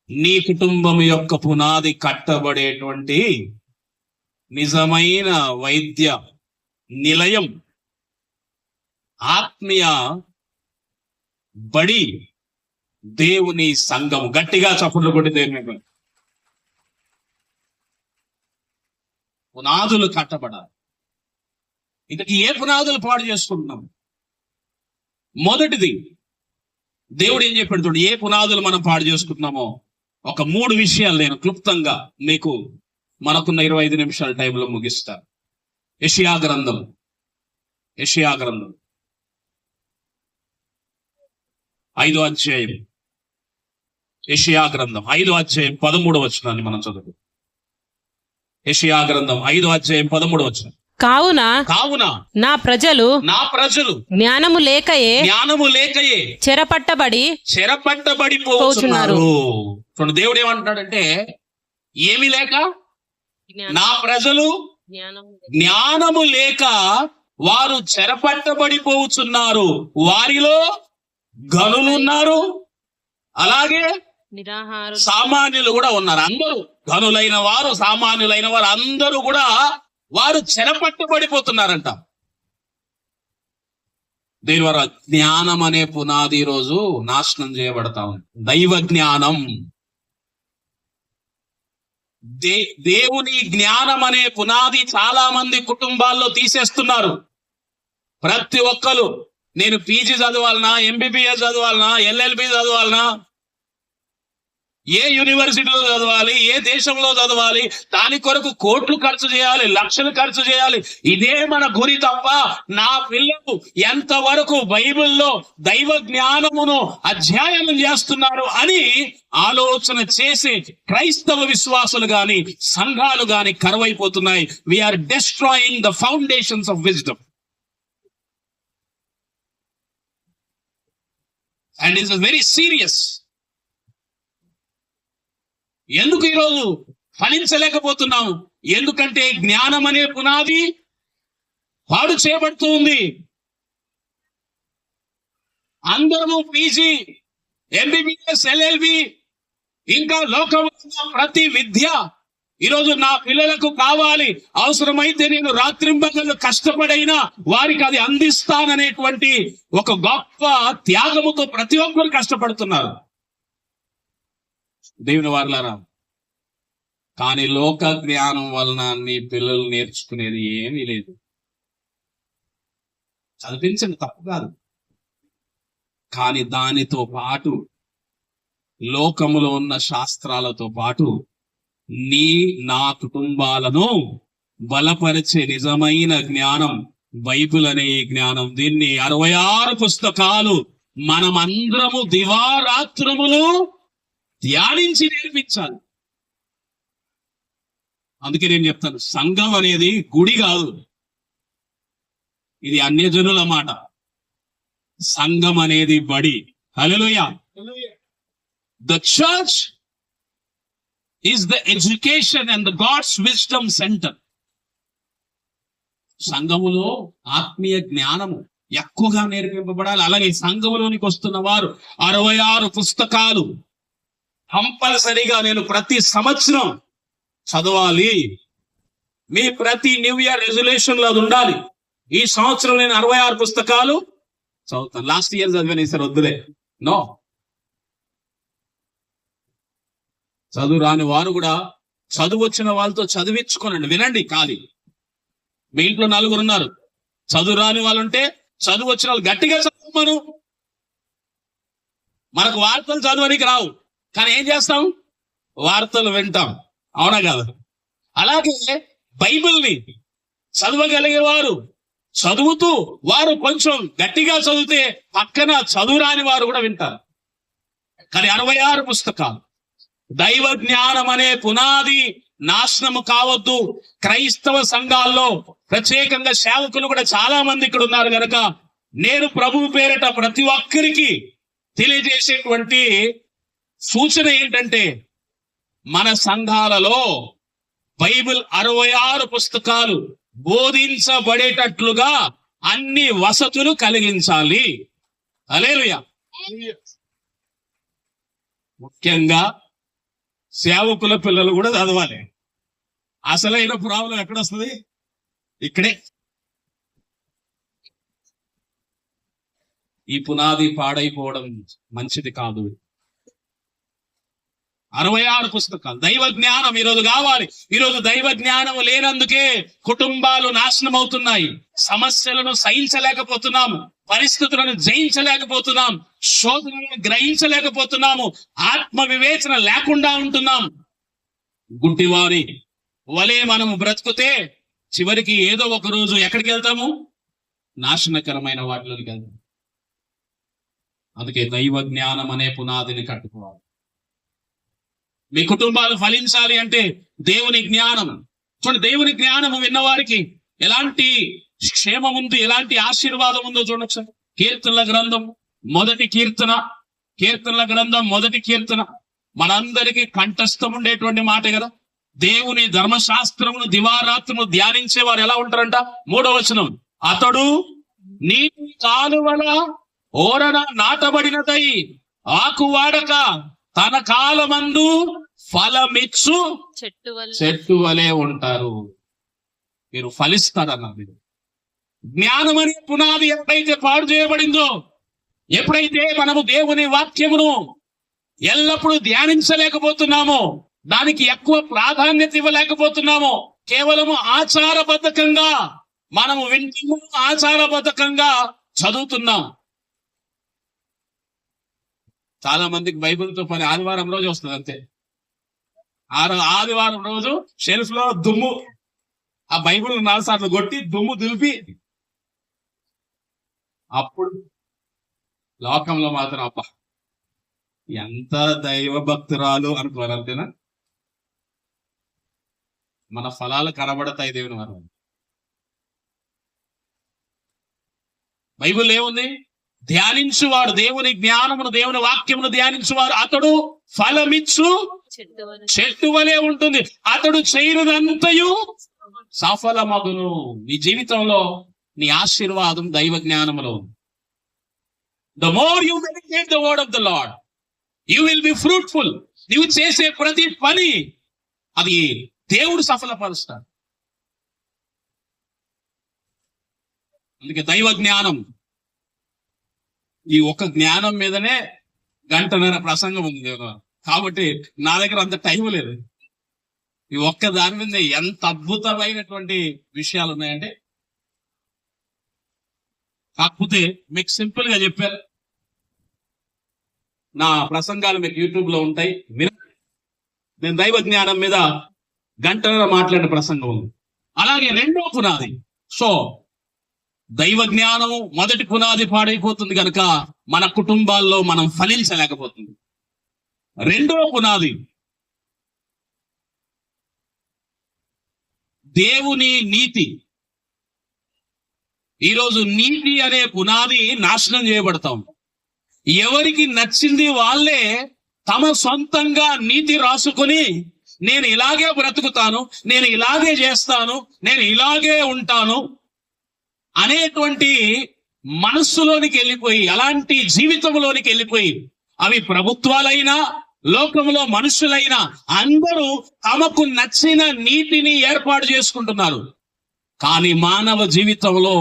నీ కుటుంబం యొక్క పునాది కట్టబడేటువంటి నిజమైన వైద్య నిలయం, ఆత్మీయ బడి దేవుని సంఘం. గట్టిగా చప్పట్లు కొట్టి దేవుని పునాదులు కట్టబడాలి. ఇంతకీ ఏ పునాదులు పాడు చేసుకుంటున్నాం? మొదటిది దేవుడు ఏం చెప్పాడు చూడు, ఏ పునాదులు మనం పాడు చేసుకుంటున్నామో ఒక 3 విషయాలు నేను క్లుప్తంగా మీకు మనకున్న 25 నిమిషాల టైంలో ముగిస్తా. యెషయా గ్రంథం 5వ అధ్యాయం, యెషయా గ్రంథం 5వ అధ్యాయం 13వ వచనాన్ని మనం చదువు. యెషయా గ్రంథం 5వ అధ్యాయం 13వ వచనం. కావున నా ప్రజలు జ్ఞానము లేకయే చెరపట్టబడిపోతున్నారు. చూడండి, దేవుడు ఏమంటున్నాడంటే, ఏమి లేక? నా ప్రజలు జ్ఞానము లేక వారు చెరపట్టబడిపోతున్నారు. వారిలో గనులు ఉన్నారు, అలాగే సామాన్యులు కూడా ఉన్నారు. అందరూ గనులైన వారు, సామాన్యులైన వారు అందరూ కూడా వారు చెరపట్టబడిపోతున్నారంట. దీని వల్ల జ్ఞానం అనే పునాది రోజు నాశనం చేయబడతా ఉంది. దైవ జ్ఞానం, దేవుని జ్ఞానం అనే పునాది చాలా మంది కుటుంబాల్లో తీసేస్తున్నారు. ప్రతి ఒక్కరు నేను పీజీ చదవాలనా, ఎంబీబీఎస్ చదవాలనా, ఎల్ఎల్బి చదవాలనా, ఏ యూనివర్సిటీలో చదవాలి, ఏ దేశంలో చదవాలి, దాని కొరకు కోట్లు ఖర్చు చేయాలి, లక్షలు ఖర్చు చేయాలి. ఇదే మన గురి తప్ప నా పిల్లలు ఎంతవరకు బైబిల్లో దైవ జ్ఞానమును అధ్యయనం చేస్తున్నారు అని ఆలోచన చేసి క్రైస్తవ విశ్వాసులు గాని సంఘాలు గాని కరువైపోతున్నాయి. We are destroying the foundations of wisdom. And it's very serious. ఎందుకు ఈరోజు ఫలించలేకపోతున్నాము? ఎందుకంటే జ్ఞానం అనే పునాది పాడు చేయబడుతూ ఉంది. అందరము పీజీ, ఎంబీబీఎస్, ఎల్ఎల్బి, ఇంకా లోకంలో ప్రతి విద్య ఈరోజు నా పిల్లలకు కావాలి, అవసరమైతే నేను రాత్రింబగళ్ళు కష్టపడైనా వారికి అది అందిస్తాననేటువంటి ఒక గొప్ప త్యాగముతో ప్రతి ఒక్కరు కష్టపడుతున్నారు దేవుని వారలారా. కానీ లోక జ్ఞానం వలన నీ పిల్లలు నేర్చుకునేది ఏమీ లేదు. చదివించండి, తప్పు కాదు. కానీ దానితో పాటు లోకములో ఉన్న శాస్త్రాలతో పాటు నా కుటుంబాలను బలపరిచే నిజమైన జ్ఞానం బైబిల్ అనే ఈ జ్ఞానం, దీన్ని 66 పుస్తకాలు మనమందరము దివారాత్రములు ధ్యానించి నేర్పించాలి. అందుకే నేను చెప్తాను, సంఘం అనేది గుడి కాదు, ఇది అన్యజనుల మాట. సంఘం అనేది బడి. Hallelujah. The church is the education and the God's wisdom center. సంఘములో ఆత్మీయ జ్ఞానము ఎక్కువగా నేర్పింపబడాలి. అలాగే సంఘములోనికి వస్తున్న వారు 66 పుస్తకాలు కంపల్సరీగా నేను ప్రతి సంవత్సరం చదవాలి. మీ ప్రతి న్యూ ఇయర్ రెజల్యూషన్ లో అది ఉండాలి. ఈ సంవత్సరం నేను 66 పుస్తకాలు చదువుతాను. లాస్ట్ ఇయర్ చదివాను, ఈసారి వద్దులే. నో, చదువు రాని వారు కూడా చదువు వచ్చిన వాళ్ళతో చదివించుకోనండి. వినండి, ఖాళీ మీ ఇంట్లో 4 ఉన్నారు, చదువు రాని వాళ్ళు ఉంటే చదువు వచ్చిన వాళ్ళు గట్టిగా చదువుకోను. మనకు వార్తలు చదవడానికి రావు, కానీ ఏం చేస్తాం? వార్తలు వింటాం. అవునా కాదు? అలాగే బైబిల్ని చదవగలిగే వారు చదువుతూ, వారు కొంచెం గట్టిగా చదివితే పక్కన చదువు రాని వారు కూడా వింటారు. కానీ 66 పుస్తకాలు. దైవ జ్ఞానం అనే పునాది నాశనము కావద్దు. క్రైస్తవ సంఘాల్లో ప్రత్యేకంగా సేవకులు కూడా చాలా మంది ఇక్కడ ఉన్నారు కనుక నేను ప్రభువు పేరిట ప్రతి ఒక్కరికి తెలియజేసేటువంటి సూచన ఏంటంటే, మన సంఘాలలో బైబిల్ 66 పుస్తకాలు బోధించబడేటట్లుగా అన్ని వసతులు కలిగించాలి. హల్లెలూయా. ముఖ్యంగా సేవకుల పిల్లలు కూడా చదవాలి. అసలైన ప్రాబ్లం ఎక్కడొస్తుంది? ఇక్కడే. ఈ పునాది పాడైపోవడం మంచిది కాదు. 66 పుస్తకాలు దైవ జ్ఞానం ఈరోజు కావాలి. ఈరోజు దైవ జ్ఞానం లేనందుకే కుటుంబాలు నాశనం అవుతున్నాయి. సమస్యలను సహించలేకపోతున్నాము, పరిస్థితులను జయించలేకపోతున్నాం, శోధనలను గ్రహించలేకపోతున్నాము, ఆత్మ వివేచన లేకుండా ఉంటున్నాం. గుడ్డివారి వలే మనము బ్రతుకుతే చివరికి ఏదో ఒక రోజు ఎక్కడికి వెళ్తాము? నాశనకరమైన వాటిలోకి వెళ్తాం. అందుకే దైవ జ్ఞానం అనే పునాదిని కట్టుకోవాలి. మీ కుటుంబాలు ఫలించాలి అంటే దేవుని జ్ఞానం. చూడండి, దేవుని జ్ఞానము విన్నవారికి ఎలాంటి క్షేమం ఉంది, ఎలాంటి ఆశీర్వాదం ఉందో చూడొచ్చు. కీర్తనల గ్రంథం మొదటి కీర్తన మనందరికీ కంఠస్థం ఉండేటువంటి మాట కదా. దేవుని ధర్మశాస్త్రమును దివారాత్రము ధ్యానించే వారు ఎలా ఉంటారంట? 3వ వచనం, అతడు నీ కాలువల ఓరన నాటబడినదై ఆకు వాడక తన కాలమందు ఫలమిచ్చు చెట్టు వలె ఉంటారు. మీరు ఫలిస్తారన్నది. జ్ఞానం అనే పునాది ఎప్పుడైతే పాడు చేయబడిందో, ఎప్పుడైతే మనము దేవుని వాక్యమును ఎల్లప్పుడూ ధ్యానించలేకపోతున్నామో, దానికి ఎక్కువ ప్రాధాన్యత ఇవ్వలేకపోతున్నామో, కేవలము ఆచారబద్ధకంగా మనము వింటున్నాము, ఆచారబద్ధకంగా చదువుతున్నాం. చాలా మందికి బైబిల్తో పని ఆదివారం రోజు వస్తుంది అంతే. ఆదివారం రోజు షెల్ఫ్ లో దుమ్ము, ఆ బైబిల్ 4 సార్లు కొట్టి దుమ్ము దులిపి, అప్పుడు లోకంలో మాత్రం అప్ప ఎంత దైవ భక్తురాలు అనుకోవాలి. అంతేనా? మన ఫలాలు కనబడతాయి దేవుని వారు. బైబిల్ ఏముంది? ధ్యానించువాడు, దేవుని జ్ఞానమును దేవుని వాక్యమును ధ్యానించువాడు అతడు ఫలమిచ్చు చెట్టు వలె ఉంటుంది. అతడు చేయనిదంతయు సఫలమగును. నీ జీవితంలో నీ ఆశీర్వాదం దైవ జ్ఞానములో. The more you meditate the word of the Lord, you will be fruitful. నీవు చేసే ప్రతి పని అది దేవుడు సఫలపరుస్తాడు. అందుకే దైవ జ్ఞానం, ఈ ఒక్క జ్ఞానం మీదనే 1.5 గంట ప్రసంగం ఉంది. కాబట్టి నా దగ్గర అంత టైం లేదు. ఈ ఒక్క దాని మీద ఎంత అద్భుతమైనటువంటి విషయాలు ఉన్నాయంటే, కాకపోతే మీకు సింపుల్ గా చెప్పారు. నా ప్రసంగాలు మీకు యూట్యూబ్ లో ఉంటాయి. నేను దైవ జ్ఞానం మీద 1.5 గంట మాట్లాడిన ప్రసంగం ఉంది. అలాగే రెండో పునాది. సో దైవ జ్ఞానము మొదటి పునాది పాడైపోతుంది కనుక మన కుటుంబాల్లో మనం ఫలించలేకపోతుంది. రెండవ పునాది దేవుని నీతి. ఈరోజు నీతి అనే పునాది నాశనం చేయబడతాం. ఎవరికి నచ్చింది వాళ్ళే తమ సొంతంగా నీతి రాసుకొని నేను ఇలాగే బ్రతుకుతాను, నేను ఇలాగే చేస్తాను, నేను ఇలాగే ఉంటాను అనేటువంటి మనస్సులోనికి వెళ్ళిపోయి, అలాంటి జీవితంలోనికి వెళ్ళిపోయి, అవి ప్రభుత్వాలైనా లోకంలో మనుషులైనా అందరూ తమకు నచ్చిన నీతిని ఏర్పాటు చేసుకుంటున్నారు. కానీ మానవ జీవితంలో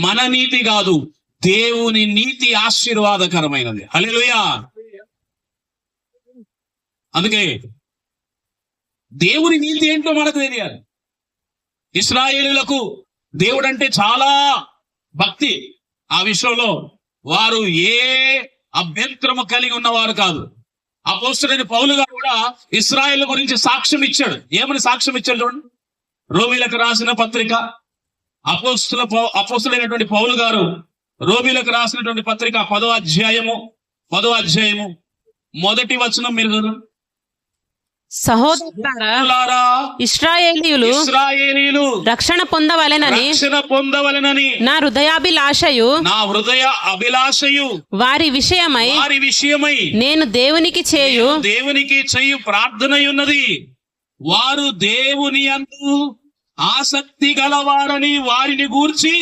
మన నీతి కాదు, దేవుని నీతి ఆశీర్వాదకరమైనది. హల్లెలూయా. అందుకే దేవుని నీతి ఏంటో మనకు తెలియాలి. ఇశ్రాయేలీయులకు దేవుడు అంటే చాలా భక్తి. ఆ విషయంలో వారు ఏ అభ్యంతరము కలిగి ఉన్నవారు కాదు. అపోస్తలుడైన పౌలు గారు కూడా ఇశ్రాయేల్ గురించి సాక్ష్యం ఇచ్చాడు. ఏమని సాక్ష్యం ఇచ్చాడు చూడండి. రోమీలకు రాసిన పత్రిక, అపోస్తలుడైనటువంటి పౌలు గారు రోమీలకు రాసినటువంటి పత్రిక 10వ అధ్యాయము 1వ వచనం మీరు చదవండి. సహోదరులారా, ఇశ్రాయేలీయులు రక్షణ పొందవలెనని నా హృదయ అభిలాషయు వారి విషయమై నేను దేవునికి చేయు ప్రార్థనయున్నది. వారు దేవుని యందు ఆసక్తి గలవారని వారిని గూర్చి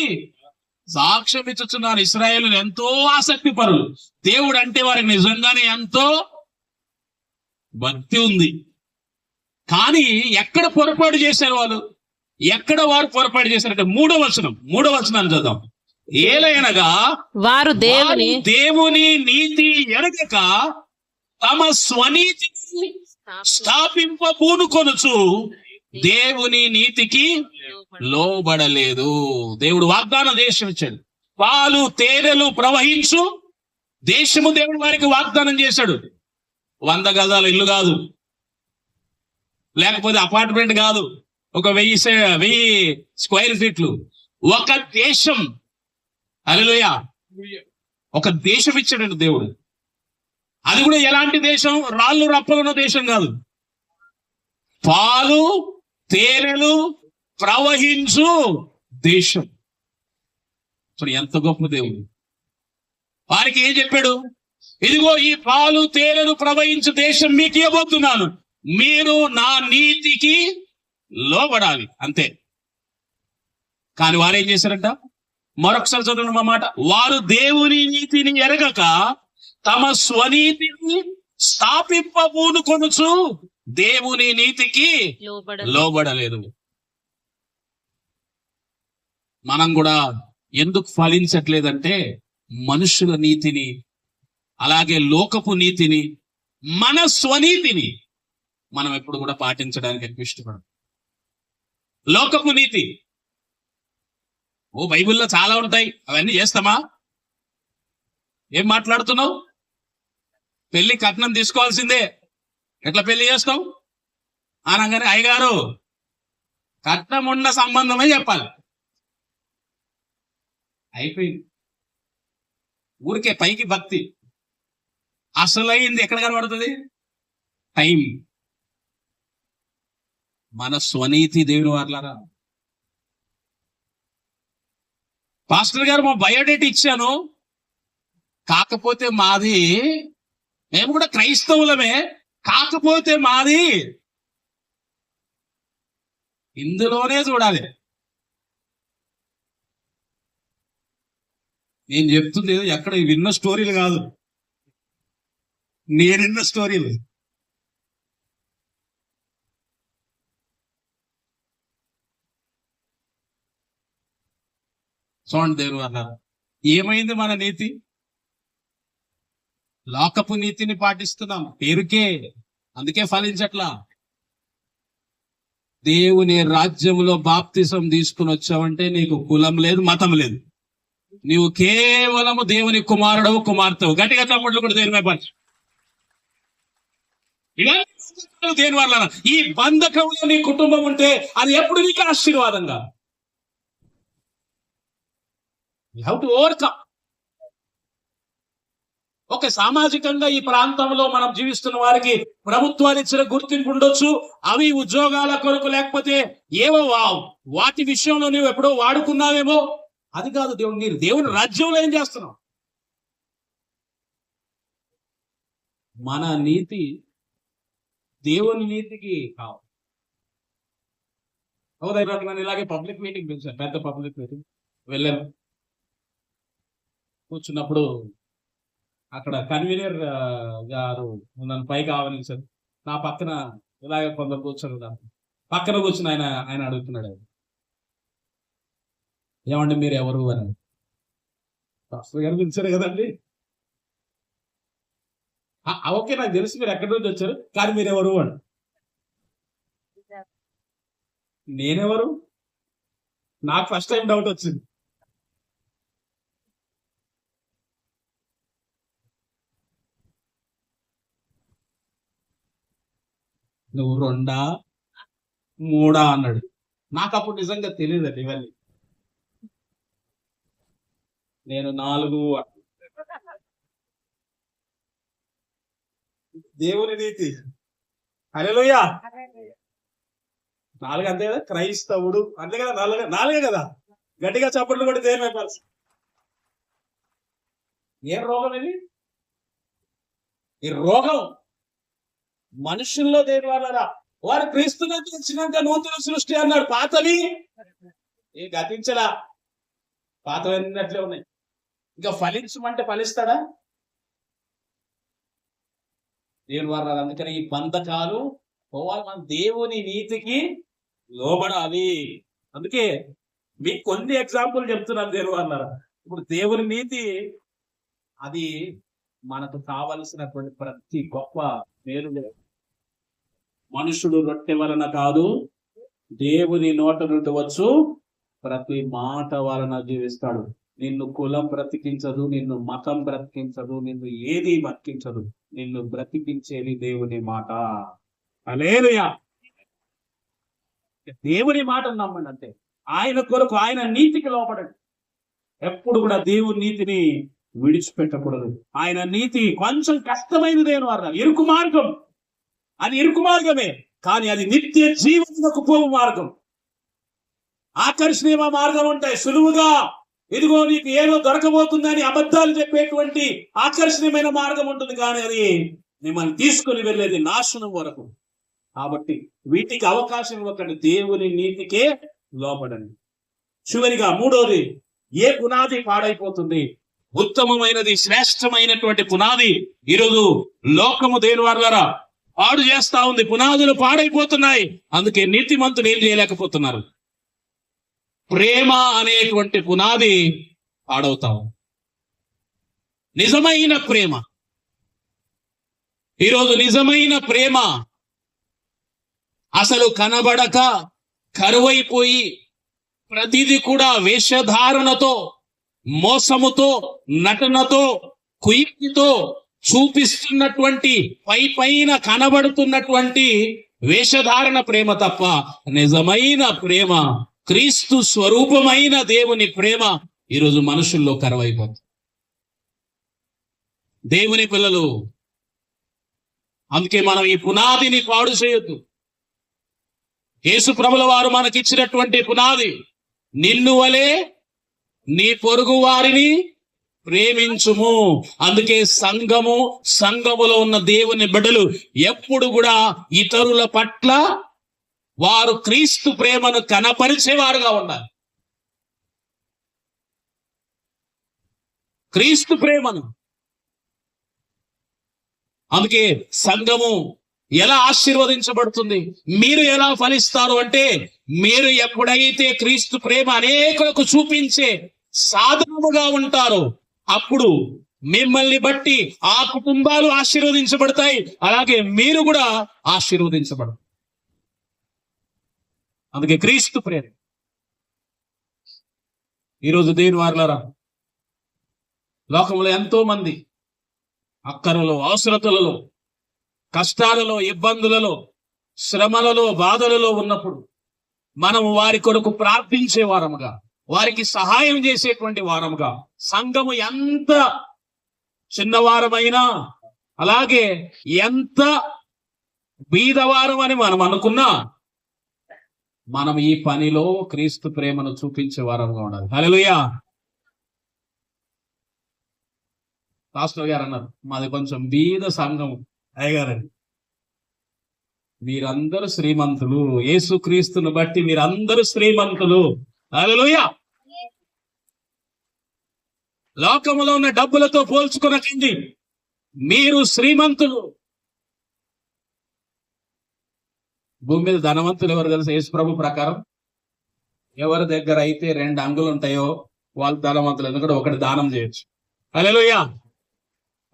సాక్ష్యం ఇచ్చుచున్నారు. ఇశ్రాయేలులు ఎంతో ఆసక్తి పరులు. దేవుడు అంటే వారికి నిజంగానే ఎంతో భక్తి ఉంది. కానీ ఎక్కడ పొరపాటు చేశారు వాళ్ళు? ఎక్కడ వారు పొరపాటు చేశారంటే 3వ వచనం చదుదాం. ఏలయనగా వారు దేవుని నీతి ఎరగక తమ స్వనీతిని స్థాపింపబూనుకొనుచు దేవుని నీతికి లోబడలేదు. దేవుడు వాగ్దాన దేశం ఇచ్చాడు. పాలు తేనెలు ప్రవహించు దేశము దేవుడు వారికి వాగ్దానం చేశాడు. 100 గజాల ఇల్లు కాదు, లేకపోతే అపార్ట్మెంట్ కాదు, ఒక 1000 స్క్వేర్ ఫీట్లు, ఒక దేశం. హల్లెలూయా. ఒక దేశం ఇచ్చాడండి దేవుడు. అది కూడా ఎలాంటి దేశం? రాళ్ళు రప్పలున్న దేశం కాదు. పాలు తేనెలు ప్రవహించు దేశం. ఎంత గొప్ప దేవుడు. వారికి ఏం చెప్పాడు? ఇదిగో ఈ పాలు తేనెలు ప్రవహించు దేశం మీకు ఇవ్వబోతున్నాను, మీరు నా నీతికి లోబడాలి, అంతే. కానీ వారు ఏం చేశారంట? మరొకసారి చదవండి మా మాట. వారు దేవుని నీతిని ఎరగక తమ స్వనీతిని స్థాపింపబూనుకొనుచు దేవుని నీతికి లోబడలేదు. మనం కూడా ఎందుకు ఫలించట్లేదంటే మనుషుల నీతిని, అలాగే లోకపు నీతిని, మన స్వనీతిని మనం ఎప్పుడు కూడా పాటించడానికి ఎక్కువ ఇష్టపడం. లోకపు నీతి బైబిల్లో చాలా ఉంటాయి, అవన్నీ చేస్తామా? ఏం మాట్లాడుతున్నావు? పెళ్లి కట్నం తీసుకోవాల్సిందే, ఎట్లా పెళ్లి చేస్తావు అనగానే అయ్యగారు కట్నం ఉన్న సంబంధమే చెప్పాలి. అయిపోయింది. ఊరికే పైకి భక్తి, అసలైంది ఎక్కడ కనబడుతుంది? టైం. మన స్వనీతి దేవుని వారలారా. పాస్టర్ గారు మా బయోడేటా ఇచ్చాను, కాకపోతే మాది, మేము కూడా క్రైస్తవులమే, కాకపోతే మాది ఇందులోనే చూడాలి. నేను చెప్తుంది ఏదో ఎక్కడ విన్న స్టోరీలు కాదు, నేనున్న స్టోరీలు. చూడండి దేవుని వల్ల ఏమైంది మన నీతి? లోకపు నీతిని పాటిస్తున్నాం పేరుకే, అందుకే ఫలించట్లా. దేవుని రాజ్యంలో బాప్తిసం తీసుకుని వచ్చావంటే నీకు కులం లేదు, మతం లేదు, నీవు కేవలము దేవుని కుమారుడవు, కుమార్తెవు. గట్టిగా తమ్ముళ్ళు కూడా దేని పరచు. ఇవన్నీ దేని వల్ల ఈ బంధకంలో నీ కుటుంబం ఉంటే అది ఎప్పుడు నీకు ఆశీర్వాదంగా. You have to overcome. ఒక సామాజికంగా ఈ ప్రాంతంలో మనం జీవిస్తున్న వారికి ప్రభుత్వాలు ఇచ్చిన గుర్తింపు ఉండొచ్చు, అవి ఉద్యోగాల కొరకు లేకపోతే ఏవో వాటి విషయంలో నువ్వు ఎప్పుడో వాడుకున్నావేమో. అది కాదు దేవుడు, మీరు దేవుని రాజ్యంలో ఏం చేస్తున్నావు? మన నీతి దేవుని నీతికి కావాలి. అవును, ఇలాగే పబ్లిక్ మీటింగ్ పిలిచాను, పెద్ద పబ్లిక్ మీటింగ్ వెళ్ళాను. కూర్చున్నప్పుడు అక్కడ కన్వీనర్ గారు నన్ను పైకి ఆహ్వానించారు. నా పక్కన ఇలాగే కొందరు కూర్చున్నారు. పక్కన కూర్చుని ఆయన అడుగుతున్నాడు, ఏమండి మీరు ఎవరు అని. పాస్టర్ గారు పిలిచారు కదండి. ఓకే, నాకు తెలుసు మీరు ఎక్కడి నుంచి వచ్చారు, కానీ మీరెవరు అని. నేనెవరు? నాకు ఫస్ట్ టైం డౌట్ వచ్చింది. నువ్వు 2 3 అన్నాడు. నాకు అప్పుడు నిజంగా తెలియదండి ఇవన్నీ. నేను 4. దేవుని నీతి. హల్లెలూయా. 4 అంతే కదా, క్రైస్తవుడు అంతే కదా, 4 కదా. గట్టిగా చప్పట్లు కూడా దేవుని వైపు. ఏ రోగం ఇది? ఈ రోగం మనుషుల్లో దేని వల్ల వారు క్రీస్తుని తెలిసినాక నూతన సృష్టి అన్నాడు. పాతవి ఏ గతించలా, పాతవన్నట్లే ఉన్నాయి. ఇంకా ఫలించమంటే ఫలిస్తాడా? దేవుని వారు. అందుకని ఈ బంధకాలు పోవాలి, మన దేవుని నీతికి లోబడాలి. అందుకే మీకు కొన్ని ఎగ్జాంపుల్ చెప్తున్నాను. దేవుని వారు, ఇప్పుడు దేవుని నీతి అది మనకు కావలసినటువంటి ప్రతి గొప్ప మేలు. మనుషుడు రొట్టె వలన కాదు, దేవుని నోట నుండి వచ్చు ప్రతి మాట వలన జీవిస్తాడు. నిన్ను కులం బ్రతికించదు, నిన్ను మతం బ్రతికించదు, నిన్ను ఏది బ్రతికించదు. నిన్ను బ్రతికించేది దేవుని మాట. హల్లెలూయా. దేవుని మాట నమ్మండి అంతే. ఆయన కొరకు, ఆయన నీతికి లోపడండి. ఎప్పుడు కూడా దేవుని నీతిని విడిచిపెట్టకూడదు. ఆయన నీతి కొంచెం కష్టమైనది అని వారు, ఇరుకు మార్గం. అది ఇరుకు మార్గమే, కానీ అది నిత్య జీవనకు పోవు మార్గం. ఆకర్షణీయ మార్గం ఉంటాయి, సులువుగా ఇదిగో నీకు ఏదో దొరకబోతుందని అబద్ధాలు చెప్పేటువంటి ఆకర్షణీయమైన మార్గం ఉంటుంది, కానీ అది మిమ్మల్ని తీసుకుని వెళ్ళేది నాశనం వరకు. కాబట్టి వీటికి అవకాశం ఇవ్వకండి, దేవుని నీతికే లోపడండి. చివరిగా 3వది, ఏ పునాది పాడైపోతుంది? ఉత్తమమైనది, శ్రేష్టమైనటువంటి పునాది ఈరోజు లోకము దేని వారులారా పాడు చేస్తా ఉంది. పునాదులు పాడైపోతున్నాయి. అందుకే నీతిమంతులు ఏం చేయలేకపోతున్నారు. ప్రేమ అనేటువంటి పునాది పాడవుతాం. నిజమైన ప్రేమ, ఈరోజు నిజమైన ప్రేమ అసలు కనబడక కరువైపోయి ప్రతిదీ కూడా వేషధారణతో, మోసముతో, నటనతో, కుయుక్తితో చూపిస్తున్నటువంటి పైన కనబడుతున్నటువంటి వేషధారణ ప్రేమ తప్ప నిజమైన ప్రేమ, క్రీస్తు స్వరూపమైన దేవుని ప్రేమ ఈరోజు మనుషుల్లో కరువైపోతుంది. దేవుని పిల్లలు, అందుకే మనం ఈ పునాదిని పాడు చేయొద్దు. యేసు ప్రభుల వారు మనకిచ్చినటువంటి పునాది, నిన్ను వలె నీ పొరుగు వారిని ప్రేమించుము. అందుకే సంఘములో ఉన్న దేవుని బిడ్డలు ఎప్పుడు కూడా ఇతరుల పట్ల వారు క్రీస్తు ప్రేమను కనపరిచేవారుగా ఉండాలి. క్రీస్తు ప్రేమను. అందుకే సంఘము ఎలా ఆశీర్వదించబడుతుంది, మీరు ఎలా ఫలిస్తారు అంటే, మీరు ఎప్పుడైతే క్రీస్తు ప్రేమ అనేకులకు చూపించే సాధనముగా ఉంటారో అప్పుడు మిమ్మల్ని బట్టి ఆ కుటుంబాలు ఆశీర్వదించబడతాయి, అలాగే మీరు కూడా ఆశీర్వదించబడతారు. అందుకే క్రీస్తు ప్రేమ. ఈరోజు దేని వారులారా, లోకంలో ఎంతో మంది అక్కరలో, అవసరతలలో, కష్టాలలో, ఇబ్బందులలో, శ్రమలలో, బాధలలో ఉన్నప్పుడు మనము వారి కొరకు ప్రార్థించే వారముగా, వారికి సహాయం చేసేటువంటి వారముగా, సంఘము ఎంత చిన్నవారమైనా, అలాగే ఎంత బీదవారం అని మనం అనుకున్నా, మనం ఈ పనిలో క్రీస్తు ప్రేమను చూపించే వారంగా ఉండాలి. హల్లెలూయా. పాస్టర్ గారు అన్నారు, మాది కొంచెం బీద సంఘం అయ్యగారండి. మీరందరూ శ్రీమంతులు, యేసుక్రీస్తును బట్టి మీరందరూ శ్రీమంతులు. హల్లెలూయా. లోకములో ఉన్న డబ్బులతో పోల్చుకునకండి, మీరు శ్రీమంతులు. భూమి మీద ధనవంతులు ఎవరు తెలుసు? యేసు ప్రభు ప్రకారం ఎవరి దగ్గర అయితే 2 అంగులు ఉంటాయో వాళ్ళు ధనవంతులు. ఎందుకంటే ఒకటి దానం చేయొచ్చు. హల్లెలూయా.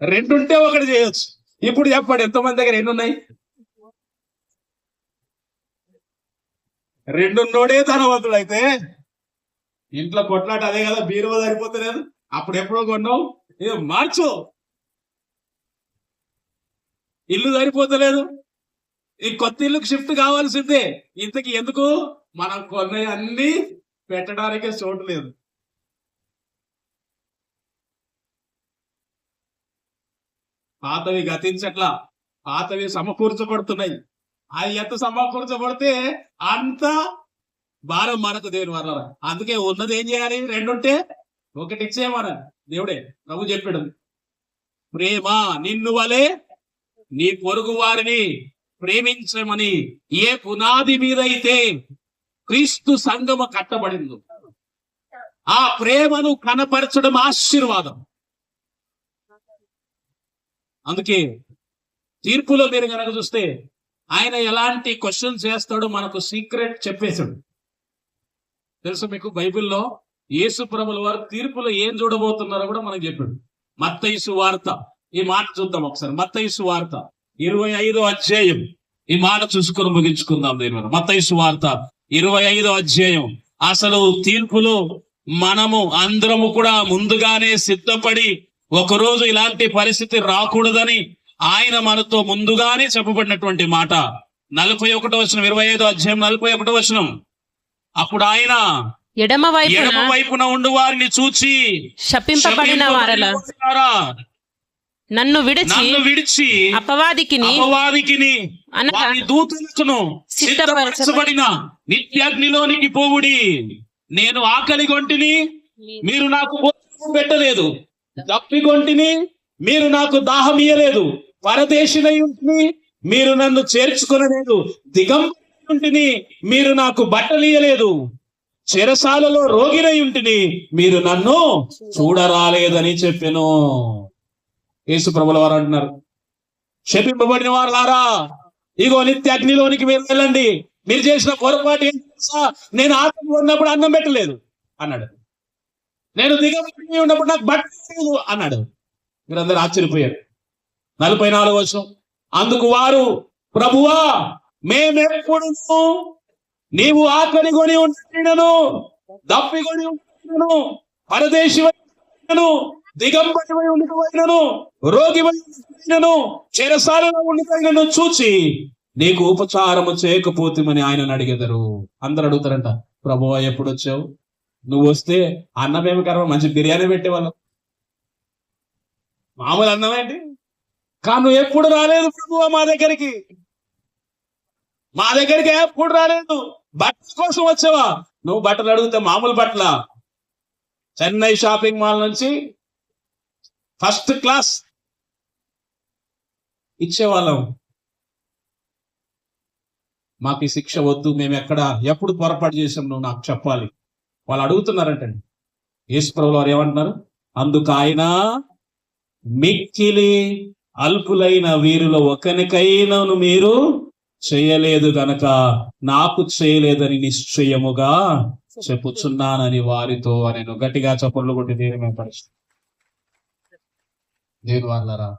2 ఉంటే ఒకటి చేయొచ్చు. ఇప్పుడు చెప్పండి, ఎంతమంది దగ్గర ఎన్ని ఉన్నాయి? 2 ఉన్నోడే ధనవంతుడు. అయితే ఇంట్లో కొట్లాట అదే కదా, బీరువా సరిపోతలేదు. అప్పుడు ఎప్పుడో కొన్నావు, ఇది మార్చు. ఇల్లు సరిపోతలేదు, ఈ కొత్త ఇల్లుకి షిఫ్ట్ కావాల్సిందే. ఇంతకి ఎందుకు? మనం కొన్న అన్ని పెట్టడానికే చోటు లేదు. పాతవి గతించట్లా, పాతవి సమకూర్చబడుతున్నాయి. అవి ఎంత సమకూర్చబడితే అంత భారం మనకు దేని వల్ల. అందుకే ఉన్నది ఏం చేయాలి? 2 ఉంటే ఒకటి ఇచ్చేయమని దేవుడే ప్రభు చెప్పాడు. ప్రేమ నిన్ను వలె నీ పొరుగు వారిని ప్రేమించమని ఏ పునాది మీద అయితే క్రీస్తు సంఘము కట్టబడిందో ఆ ప్రేమను కనపరచడం ఆశీర్వాదం. అందుకే తీర్పులో మీరు కనుక చూస్తే ఆయన ఎలాంటి క్వశ్చన్స్ చేస్తాడో మనకు సీక్రెట్ చెప్పేశాడు. తెలుసు మీకు, బైబిల్లో యేసు ప్రభుల వారు తీర్పులో ఏం చూడబోతున్నారో కూడా మనకు చెప్పాడు. మత్తయి సువార్త, ఈ మాట చూద్దాం ఒకసారి. మత్తయి సువార్త 25వ అధ్యాయం, ఈ మాట చూసుకొని ముగించుకుందాం. దీని మత్తయి సువార్త 25వ అధ్యాయం. అసలు తీర్పులో మనము అందరము కూడా ముందుగానే సిద్ధపడి, ఒకరోజు ఇలాంటి పరిస్థితి రాకూడదని ఆయన మనతో ముందుగానే చెప్పబడినటువంటి మాట. 41వ వచనం, 25వ అధ్యాయం 41వ వచనం. అప్పుడు ఆయన ఎడమ వైపున ఉండు వారిని చూచి శపింపబడిన వారలా నన్ను విడిచి అపవాదికిని వారి దూతలను సిద్ధపరచబడిన నిత్యాగ్నిలోనికి పోవుడి. నేను ఆకలి గొంటిని, మీరు నాకు భోజనం పెట్టలేదు. దప్పిగొంటిని, మీరు నాకు దాహం ఇయ్యలేదు. పరదేశినై ఉంటిని, మీరు నన్ను చేర్చుకొనలేదు. దిగంబరుంటిని, మీరు నాకు బట్టలు ఇయ్యలేదు. చెరసాలలో రోగినై ఉంటిని, మీరు నన్ను చూడరాలేదని చెప్పెను. యేసు ప్రభుల వారు అంటున్నారు, శపింపబడిన వారులారా, ఇగో నిత్య అగ్నిలోనికి మీరు వెళ్ళండి. మీరు చేసిన పొరపాటు ఏం తెలుసా? నేను ఆకలి ఉన్నప్పుడు అన్నం పెట్టలేదు అన్నాడు. నేను దిగబడి ఉన్నప్పుడు నాకు బట్టలేదు అన్నాడు. మీరందరూ ఆశ్చర్యపోయారు. 44వ వచనం. అందుకు వారు, ప్రభువా, మేమెప్పుడు నీవు ఆకలి కొని ఉంటున్నాను, దప్పికొని ఉంటున్నాను, పరదేశి దిగంబరివై ఉండిపోయినను, రోగివై ఉండిపోయినను, చెరసాలలో ఉండిపోయినను చూచి నీకు ఉపచారము చేయకపోతేమని ఆయనను అడిగెదరు. అందరు అడుగుతారంట, ప్రభువా ఎప్పుడు వచ్చావు? నువ్వు వస్తే అన్నమేమి కర్మ, మంచి బిర్యానీ పెట్టేవాళ్ళం, మామూలు అన్నం ఏంటి? కానీ నువ్వు ఎప్పుడు రాలేదు ప్రభువా మా దగ్గరికి ఎప్పుడు రాలేదు. బట్టల కోసం వచ్చావా? నువ్వు బట్టలు అడిగితే మామూలు బట్టల, చెన్నై షాపింగ్ మాల్ నుంచి ఫస్ట్ క్లాస్ ఇచ్చేవాళ్ళం. మాకు ఈ శిక్ష వద్దు, మేము ఎప్పుడు పొరపాటు చేసాం, నువ్వు నాకు చెప్పాలి. వాళ్ళు అడుగుతున్నారంటండి. యేసు ప్రభువు వారు ఏమంటున్నారు? అందుకు ఆయన, మిక్కిలి అల్పులైన వీరిలో ఒకనికైనాను మీరు చేయలేదు గనక నాకు చేయలేదని నిశ్చయముగా చెప్పుచున్నానని వారితో నేను గట్టిగా చప్పట్లు కొట్టి దేవుని పరిస్థితి. దేవుని వాళ్ళరా,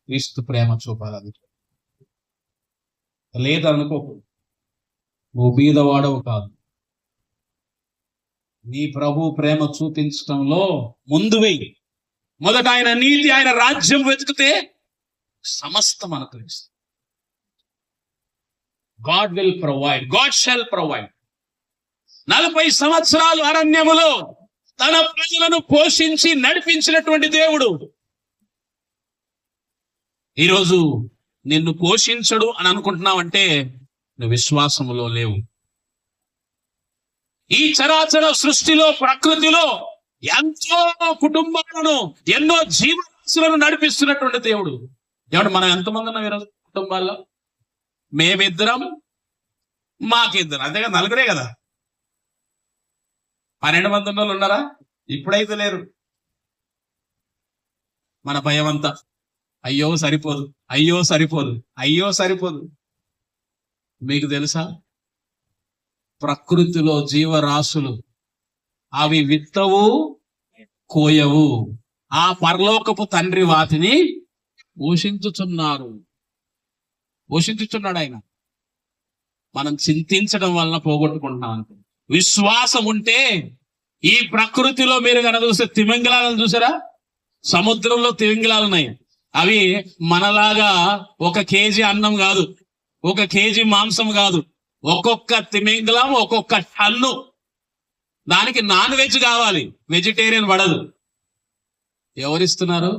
క్రీస్తు ప్రేమ చూపాలి. లేదనుకోకు, నువ్వు బీదవాడవు కాదు. నీ ప్రభు ప్రేమ చూపించడంలో ముందు వెయ్యి. మొదట ఆయన నీతి, ఆయన రాజ్యం వెతికితే సమస్తం అనుగ్రహిస్తుంది. God will provide, God shall provide. 40 సంవత్సరాలు అరణ్యములో తన ప్రజలను పోషించి నడిపించినటువంటి దేవుడు ఈరోజు నిన్ను పోషించడు అని అనుకుంటున్నావంటే నువ్వు విశ్వాసములో లేవు. ఈ చరాచర సృష్టిలో, ప్రకృతిలో ఎంతో కుటుంబాలను, ఎన్నో జీవరాశులను నడిపిస్తున్నటువంటి దేవుడు. ఏమంటే మనం ఎంతమంది ఉన్నాం ఈరోజు కుటుంబాల్లో? మేమిద్దరం, మాకిద్దరం, అంతేగా, నలుగురే కదా. 12 మంది ఉన్న వాళ్ళు ఉన్నారా? ఇప్పుడైతే లేరు. మన భయం అంతా అయ్యో సరిపోదు, అయ్యో సరిపోదు, అయ్యో సరిపోదు. మీకు తెలుసా, ప్రకృతిలో జీవరాశులు అవి విత్తవు, కోయవు, ఆ పరలోకపు తండ్రి వాటిని పోషించుచున్నాడు ఆయన. మనం చింతించడం వలన పోగొట్టుకుంటున్నాం అంతే. విశ్వాసం ఉంటే ఈ ప్రకృతిలో మీరు కనుక చూస్తే తిమింగలాలను చూసారా? సముద్రంలో తిమింగలాలు ఉన్నాయి. అవి మనలాగా 1 కేజీ అన్నం కాదు, 1 కేజీ మాంసం కాదు. ఒక్కొక్క తిమింగలం ఒక్కొక్క టన్ను. దానికి నాన్ వెజ్ కావాలి, వెజిటేరియన్ పడదు. ఎవరిస్తున్నారు?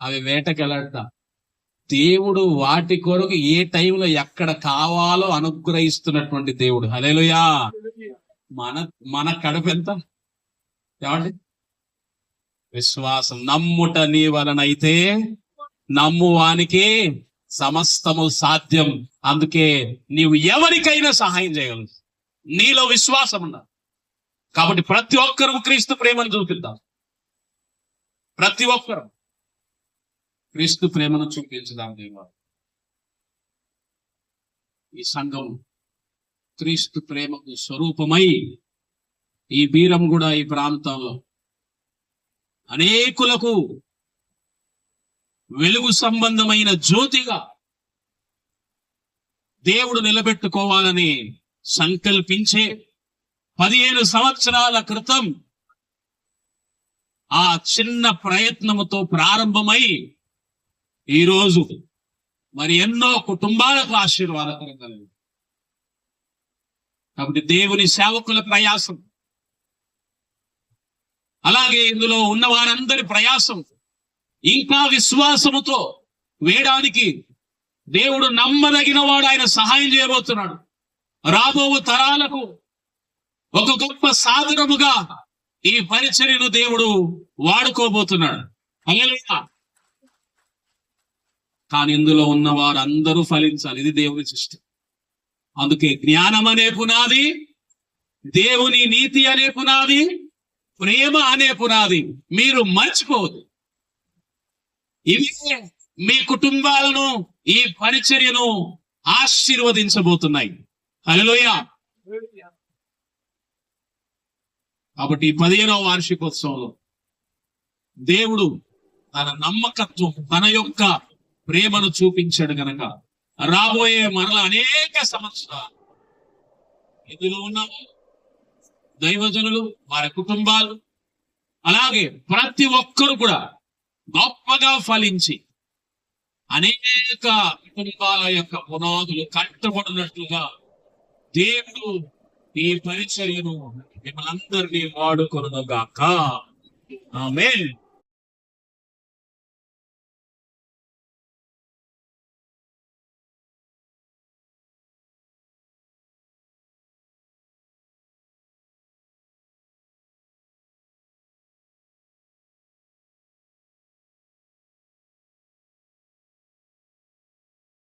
అవి వేటకెళ్ళట. దేవుడు వాటి కొరకు ఏ టైంలో ఎక్కడ కావాలో అనుగ్రహిస్తున్నటువంటి దేవుడు. హల్లెలూయా. మన కడుపు ఎంత? ఏమండి? విశ్వాసం. నమ్ముట నీ వలనైతే నమ్మువానికి సమస్తము సాధ్యం. అందుకే నీవు ఎవరికైనా సహాయం చేయగలవు, నీలో విశ్వాసం ఉండాలి. కాబట్టి ప్రతి ఒక్కరూ క్రీస్తు ప్రేమను చూపిద్దాం. ప్రతి ఒక్కరూ క్రీస్తు ప్రేమను చూపించుదాం. దేవా, ఈ సంఘం క్రీస్తు ప్రేమకు స్వరూపమై ఈ బీరం కూడా ఈ ప్రాంతంలో అనేకులకు వెలుగు సంబంధమైన జ్యోతిగా దేవుడు నిలబెట్టుకోవాలని సంకల్పించే 15 సంవత్సరాల క్రితం ఆ చిన్న ప్రయత్నముతో ప్రారంభమై ఈరోజు మరి ఎన్నో కుటుంబాలకు ఆశీర్వాదకరంగా. కాబట్టి దేవుని సేవకుల ప్రయాసం, అలాగే ఇందులో ఉన్న వారందరి ప్రయాసం ఇంకా విశ్వాసముతో వేయడానికి దేవుడు నమ్మదగిన వాడు. ఆయన సహాయం చేయబోతున్నాడు. రాబో తరాలకు ఒక గొప్ప సాధనముగా ఈ పరిచర్యను దేవుడు వాడుకోబోతున్నాడు. హల్లెలూయా. కానీ ఇందులో ఉన్న వారందరూ ఫలించాలి. ఇది దేవుని సృష్టి. అందుకే జ్ఞానం అనే పునాది, దేవుని నీతి అనే పునాది, ప్రేమ అనే పునాది మీరు మర్చిపోవద్దు. ఇవే మీ కుటుంబాలను, ఈ పరిచర్యను ఆశీర్వదించబోతున్నాయి. హల్లెలూయా. కాబట్టి ఈ 15వ వార్షికోత్సవంలో దేవుడు తన నమ్మకత్వం, తన యొక్క ప్రేమను చూపించాడు గనక రాబోయే మరల అనేక సంవత్సరాలు ఇందులో ఉన్న దైవజనులు, వారి కుటుంబాలు, అలాగే ప్రతి ఒక్కరు కూడా గొప్పగా ఫలించి అనేక కుటుంబాల యొక్క పునాదులు కట్టబడినట్లుగా దేవుడు ఈ పరిచర్యను మిమ్మల్ని అందరినీ వాడుకొనుగాక. ఆమేన్.